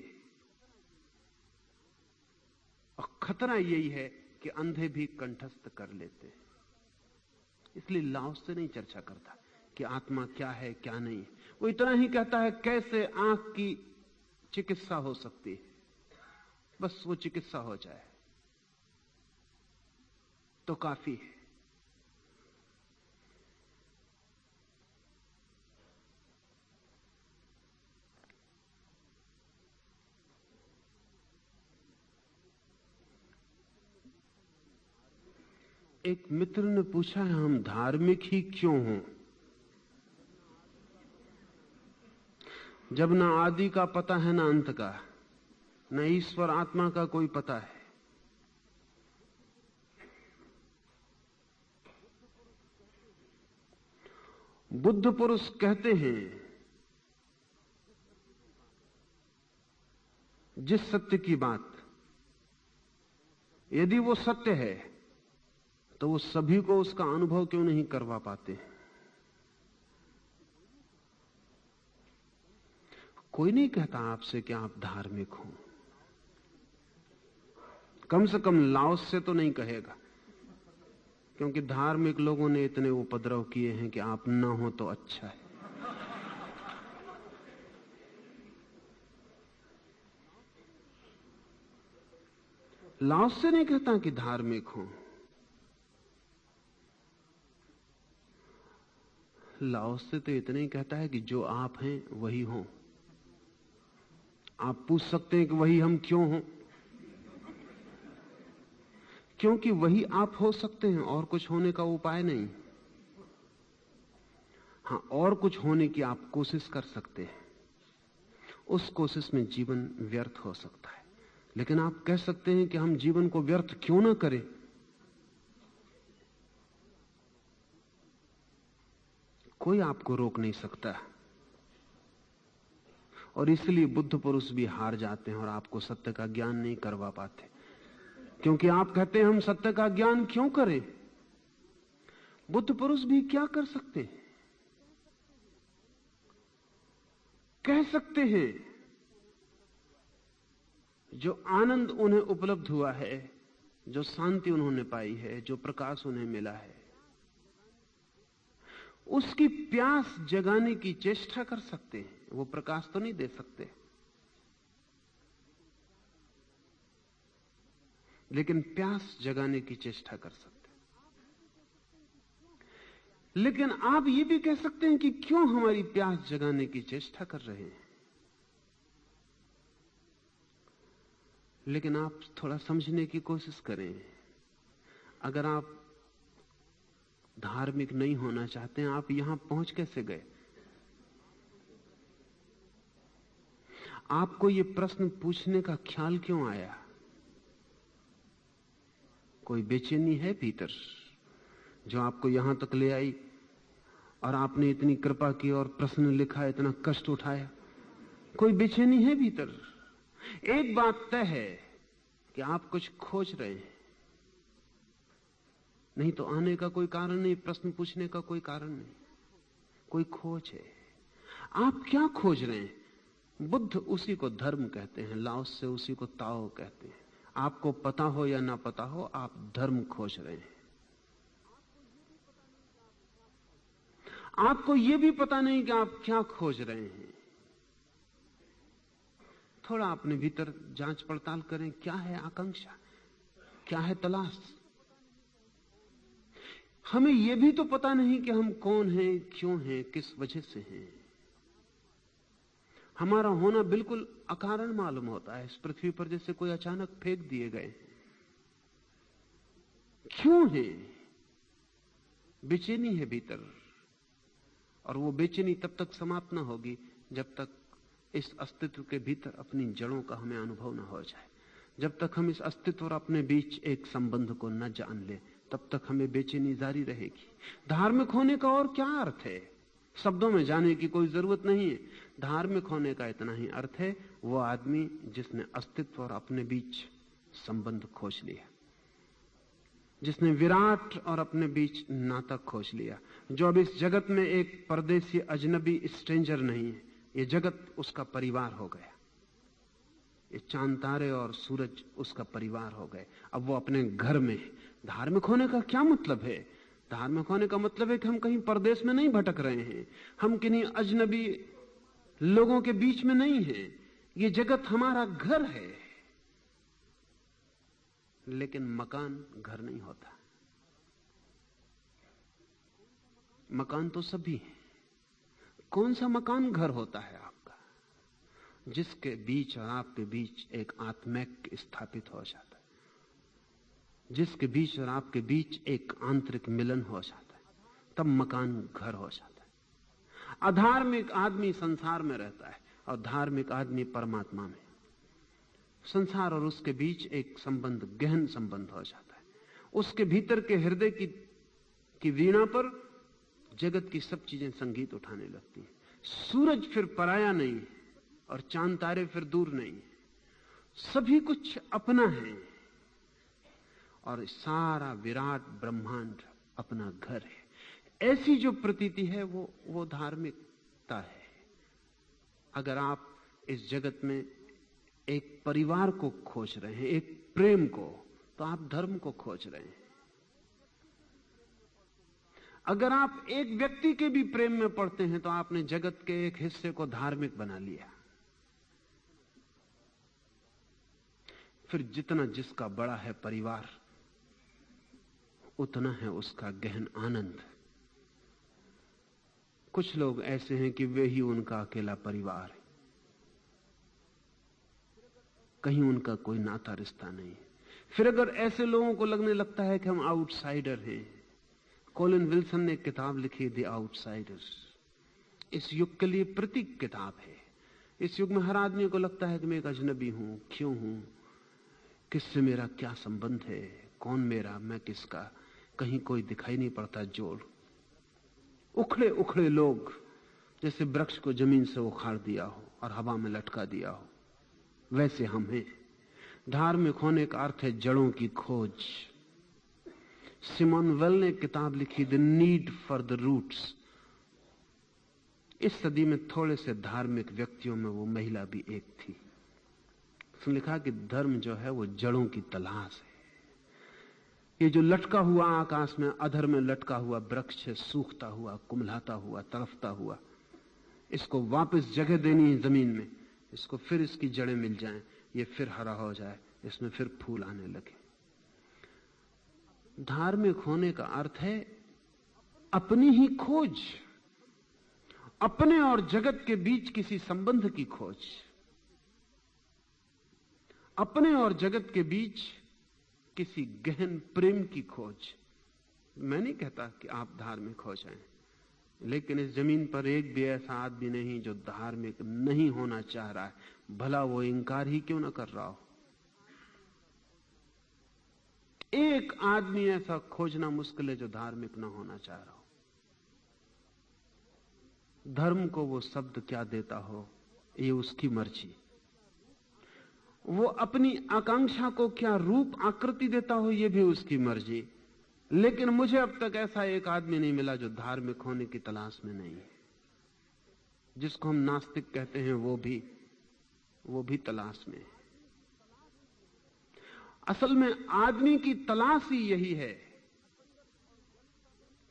और खतरा यही है कि अंधे भी कंठस्थ कर लेते हैं। इसलिए लाओस से नहीं चर्चा करता कि आत्मा क्या है क्या नहीं। वो इतना ही कहता है कैसे आंख की चिकित्सा हो सकती है, बस वो चिकित्सा हो जाए तो काफी है। एक मित्र ने पूछा है हम धार्मिक ही क्यों हों, जब ना आदि का पता है ना अंत का, न ईश्वर आत्मा का कोई पता है। बुद्ध पुरुष कहते हैं जिस सत्य की बात यदि वो सत्य है तो वो सभी को उसका अनुभव क्यों नहीं करवा पाते? कोई नहीं कहता आपसे कि आप धार्मिक हो, कम से कम लाओस से तो नहीं कहेगा, क्योंकि धार्मिक लोगों ने इतने उपद्रव किए हैं कि आप ना हो तो अच्छा है। लाओस से नहीं कहता कि धार्मिक हो। लाओस से तो इतना ही कहता है कि जो आप हैं वही हो। आप पूछ सकते हैं कि वही हम क्यों हो? क्योंकि वही आप हो सकते हैं, और कुछ होने का उपाय नहीं। हां, और कुछ होने की आप कोशिश कर सकते हैं, उस कोशिश में जीवन व्यर्थ हो सकता है। लेकिन आप कह सकते हैं कि हम जीवन को व्यर्थ क्यों ना करें। कोई आपको रोक नहीं सकता। और इसलिए बुद्ध पुरुष भी हार जाते हैं और आपको सत्य का ज्ञान नहीं करवा पाते, क्योंकि आप कहते हैं हम सत्य का ज्ञान क्यों करें। बुद्ध पुरुष भी क्या कर सकते हैं? कह सकते हैं जो आनंद उन्हें उपलब्ध हुआ है, जो शांति उन्होंने पाई है, जो प्रकाश उन्हें मिला है, उसकी प्यास जगाने की चेष्टा कर सकते हैं। वो प्रकाश तो नहीं दे सकते, लेकिन प्यास जगाने की चेष्टा कर सकते। लेकिन आप ये भी कह सकते हैं कि क्यों हमारी प्यास जगाने की चेष्टा कर रहे हैं। लेकिन आप थोड़ा समझने की कोशिश करें। अगर आप धार्मिक नहीं होना चाहते हैं, आप यहां पहुंच कैसे गए? आपको ये प्रश्न पूछने का ख्याल क्यों आया? कोई बेचैनी है भीतर जो आपको यहां तक ले आई, और आपने इतनी कृपा की और प्रश्न लिखा, इतना कष्ट उठाया? कोई बेचैनी है भीतर? एक बात तय है कि आप कुछ खोज रहे हैं, नहीं तो आने का कोई कारण नहीं, प्रश्न पूछने का कोई कारण नहीं, कोई खोज है। आप क्या खोज रहे हैं? बुद्ध उसी को धर्म कहते हैं, लाओस से उसी को ताओ कहते हैं। आपको पता हो या ना पता हो, आप धर्म खोज रहे हैं। आपको यह भी पता नहीं कि आप क्या खोज रहे हैं। थोड़ा अपने भीतर जांच पड़ताल करें, क्या है आकांक्षा, क्या है तलाश। हमें यह भी तो पता नहीं कि हम कौन हैं, क्यों हैं, किस वजह से हैं। हमारा होना बिल्कुल अकारण मालूम होता है, इस पृथ्वी पर जैसे कोई अचानक फेंक दिए गए। क्यों है? बेचैनी है भीतर, और वो बेचैनी तब तक समाप्त ना होगी जब तक इस अस्तित्व के भीतर अपनी जड़ों का हमें अनुभव ना हो जाए। जब तक हम इस अस्तित्व और अपने बीच एक संबंध को न जान ले, तब तक हमें बेचैनी जारी रहेगी। धार्मिक होने का और क्या अर्थ है? शब्दों में जाने की कोई जरूरत नहीं है। धार्मिक होने का इतना ही अर्थ है, वो आदमी जिसने अस्तित्व और अपने बीच संबंध खोज लिया, जिसने विराट और अपने बीच नाता खोज लिया, जो अब इस जगत में एक परदेसी अजनबी स्ट्रेंजर नहीं है। ये जगत उसका परिवार हो गया, ये चांद तारे और सूरज उसका परिवार हो गए। अब वो अपने घर में है। धार्मिक होने का क्या मतलब है? धार्मिक होने का मतलब है कि हम कहीं परदेश में नहीं भटक रहे हैं, हम किन्हीं अजनबी लोगों के बीच में नहीं हैं। ये जगत हमारा घर है। लेकिन मकान घर नहीं होता। मकान तो सभी है। कौन सा मकान घर होता है आपका? जिसके बीच और आपके बीच एक आत्मिक स्थापित हो जाता है, जिसके बीच और आपके बीच एक आंतरिक मिलन हो जाता है, तब मकान घर हो जाता है। अधार्मिक आदमी संसार में रहता है और धार्मिक आदमी परमात्मा में। संसार और उसके बीच एक संबंध, गहन संबंध हो जाता है। उसके भीतर के हृदय की वीणा पर जगत की सब चीजें संगीत उठाने लगती हैं। सूरज फिर पराया नहीं है और चांद तारे फिर दूर नहीं है। सभी कुछ अपना है और सारा विराट ब्रह्मांड अपना घर है। ऐसी जो प्रतीति है वो धार्मिकता है। अगर आप इस जगत में एक परिवार को खोज रहे हैं, एक प्रेम को, तो आप धर्म को खोज रहे हैं। अगर आप एक व्यक्ति के भी प्रेम में पड़ते हैं तो आपने जगत के एक हिस्से को धार्मिक बना लिया। फिर जितना जिसका बड़ा है परिवार, उतना है उसका गहन आनंद। कुछ लोग ऐसे हैं कि वे ही उनका अकेला परिवार है, कहीं उनका कोई नाता रिश्ता नहीं है। फिर अगर ऐसे लोगों को लगने लगता है कि हम आउटसाइडर हैं, कॉलिन विल्सन ने एक किताब लिखी, द आउटसाइडर। इस युग के लिए प्रतीक किताब है। इस युग में हर आदमी को लगता है कि मैं एक अजनबी हूं, क्यों हूं, किससे मेरा क्या संबंध है, कौन मेरा, मैं किसका, कहीं कोई दिखाई नहीं पड़ता जोड़। उखड़े उखड़े लोग, जैसे वृक्ष को जमीन से उखाड़ दिया हो और हवा में लटका दिया हो, वैसे हम हैं। धार्मिक होने का अर्थ है जड़ों की खोज। सिमोन वेल ने किताब लिखी, the need for the roots. इस सदी में थोड़े से धार्मिक व्यक्तियों में वो महिला भी एक थी। उसने लिखा कि धर्म जो है वो जड़ों की तलाश है। ये जो लटका हुआ आकाश में, अधर में लटका हुआ वृक्ष है, सूखता हुआ, कुम्हलाता हुआ, तड़फता हुआ, इसको वापस जगह देनी है जमीन में, इसको फिर इसकी जड़ें मिल जाएं, ये फिर हरा हो जाए, इसमें फिर फूल आने लगे। धार्मिक होने का अर्थ है अपनी ही खोज, अपने और जगत के बीच किसी संबंध की खोज, अपने और जगत के बीच किसी गहन प्रेम की खोज। मैं नहीं कहता कि आप धार्मिक हो जाएं, लेकिन इस जमीन पर एक भी ऐसा आदमी नहीं जो धार्मिक नहीं होना चाह रहा है, भला वो इंकार ही क्यों ना कर रहा हो। एक आदमी ऐसा खोजना मुश्किल है जो धार्मिक ना होना चाह रहा हो। धर्म को वो शब्द क्या देता हो, ये उसकी मर्जी। वो अपनी आकांक्षा को क्या रूप आकृति देता हो, ये भी उसकी मर्जी। लेकिन मुझे अब तक ऐसा एक आदमी नहीं मिला जो धार्मिक होने की तलाश में नहीं है। जिसको हम नास्तिक कहते हैं वो भी तलाश में है। असल में आदमी की तलाश ही यही है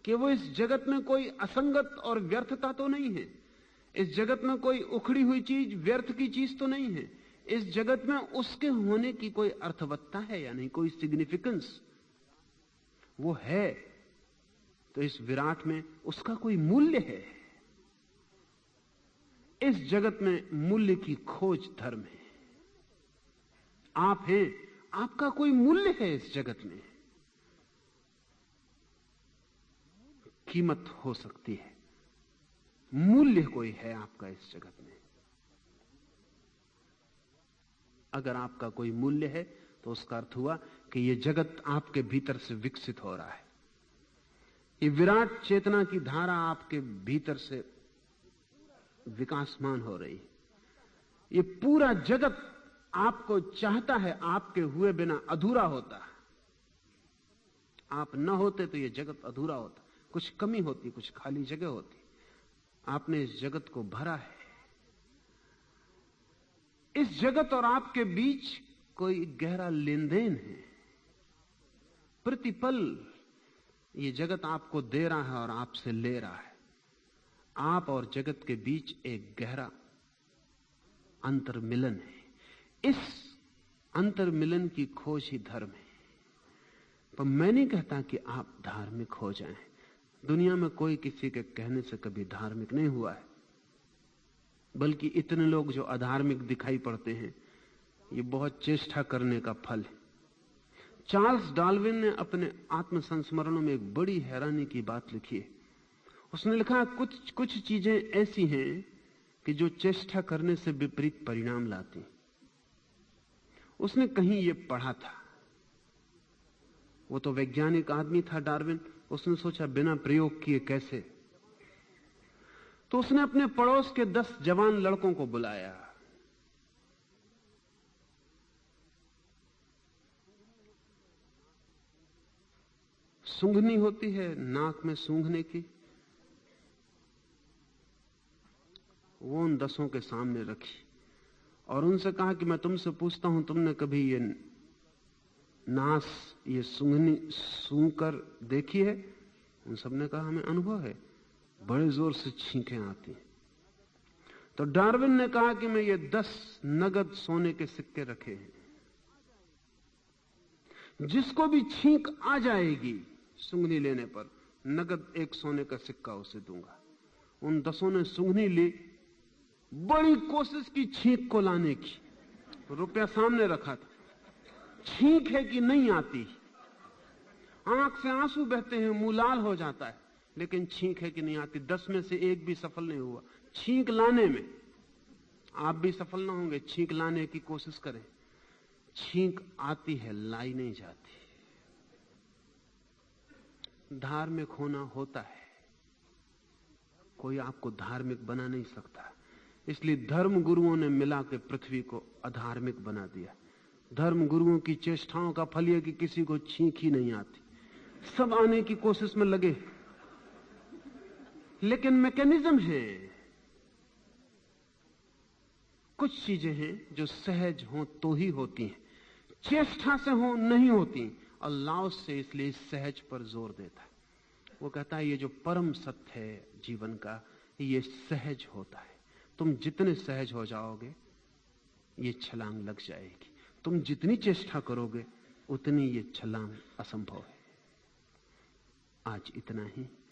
कि वो इस जगत में कोई असंगत और व्यर्थता तो नहीं है, इस जगत में कोई उखड़ी हुई चीज, व्यर्थ की चीज तो नहीं है, इस जगत में उसके होने की कोई अर्थवत्ता है या नहीं, कोई सिग्निफिकेंस वो है, तो इस विराट में उसका कोई मूल्य है। इस जगत में मूल्य की खोज धर्म है। आप हैं, आपका कोई मूल्य है इस जगत में। कीमत हो सकती है, मूल्य कोई है आपका इस जगत में। अगर आपका कोई मूल्य है तो उसका अर्थ हुआ कि यह जगत आपके भीतर से विकसित हो रहा है, ये विराट चेतना की धारा आपके भीतर से विकासमान हो रही है। ये पूरा जगत आपको चाहता है, आपके हुए बिना अधूरा होता है। आप न होते तो ये जगत अधूरा होता, कुछ कमी होती, कुछ खाली जगह होती। आपने इस जगत को भरा है। इस जगत और आपके बीच कोई गहरा लेन देन है। प्रतिपल ये जगत आपको दे रहा है और आपसे ले रहा है। आप और जगत के बीच एक गहरा अंतर्मिलन है। इस अंतर्मिलन की खोज ही धर्म है। पर मैं नहीं कहता कि आप धार्मिक हो जाएं। दुनिया में कोई किसी के कहने से कभी धार्मिक नहीं हुआ है, बल्कि इतने लोग जो अधार्मिक दिखाई पड़ते हैं, ये बहुत चेष्टा करने का फल है। चार्ल्स डार्विन ने अपने आत्मसंस्मरणों में एक बड़ी हैरानी की बात लिखी है। उसने लिखा, कुछ चीजें ऐसी हैं कि जो चेष्टा करने से विपरीत परिणाम लाती। उसने कहीं ये पढ़ा था, वो तो वैज्ञानिक आदमी था डार्विन। उसने सोचा बिना प्रयोग किए कैसे, तो उसने अपने पड़ोस के 10 जवान लड़कों को बुलाया। सूंघनी होती है नाक में सूंघने की, वो उन 10 के सामने रखी और उनसे कहा कि मैं तुमसे पूछता हूं, तुमने कभी ये नास, ये सूंघनी सूंघकर देखी है? उन सबने कहा हमें अनुभव है, बड़े जोर से छींकें आती हैं। तो डार्विन ने कहा कि मैं ये 10 नगद सोने के सिक्के रखे हैं, जिसको भी छींक आ जाएगी सूंघनी लेने पर, नगद 1 सोने का सिक्का उसे दूंगा। उन 10 ने सूंघनी ली, बड़ी कोशिश की छींक को लाने की, रुपया सामने रखा था, छींक है कि नहीं आती, आंख से आंसू बहते हैं, मुंह लाल हो जाता है, लेकिन छींक है कि नहीं आती। 10 में से एक भी सफल नहीं हुआ छींक लाने में। आप भी सफल ना होंगे, छींक लाने की कोशिश करें, छींक आती है, लाई नहीं जाती। धार्मिक होना होता है, कोई आपको धार्मिक बना नहीं सकता। इसलिए धर्म गुरुओं ने मिला के पृथ्वी को अधार्मिक बना दिया। धर्म गुरुओं की चेष्टाओं का फल यह कि किसी को छींक ही नहीं आती, सब आने की कोशिश में लगे। लेकिन मैकेनिज्म है, कुछ चीजें हैं जो सहज हो तो ही होती हैं, चेष्टा से हो नहीं होती। और लाओस से इसलिए सहज पर जोर देता है। वो कहता है ये जो परम सत्य है जीवन का, ये सहज होता है। तुम जितने सहज हो जाओगे ये छलांग लग जाएगी, तुम जितनी चेष्टा करोगे उतनी ये छलांग असंभव है। आज इतना ही।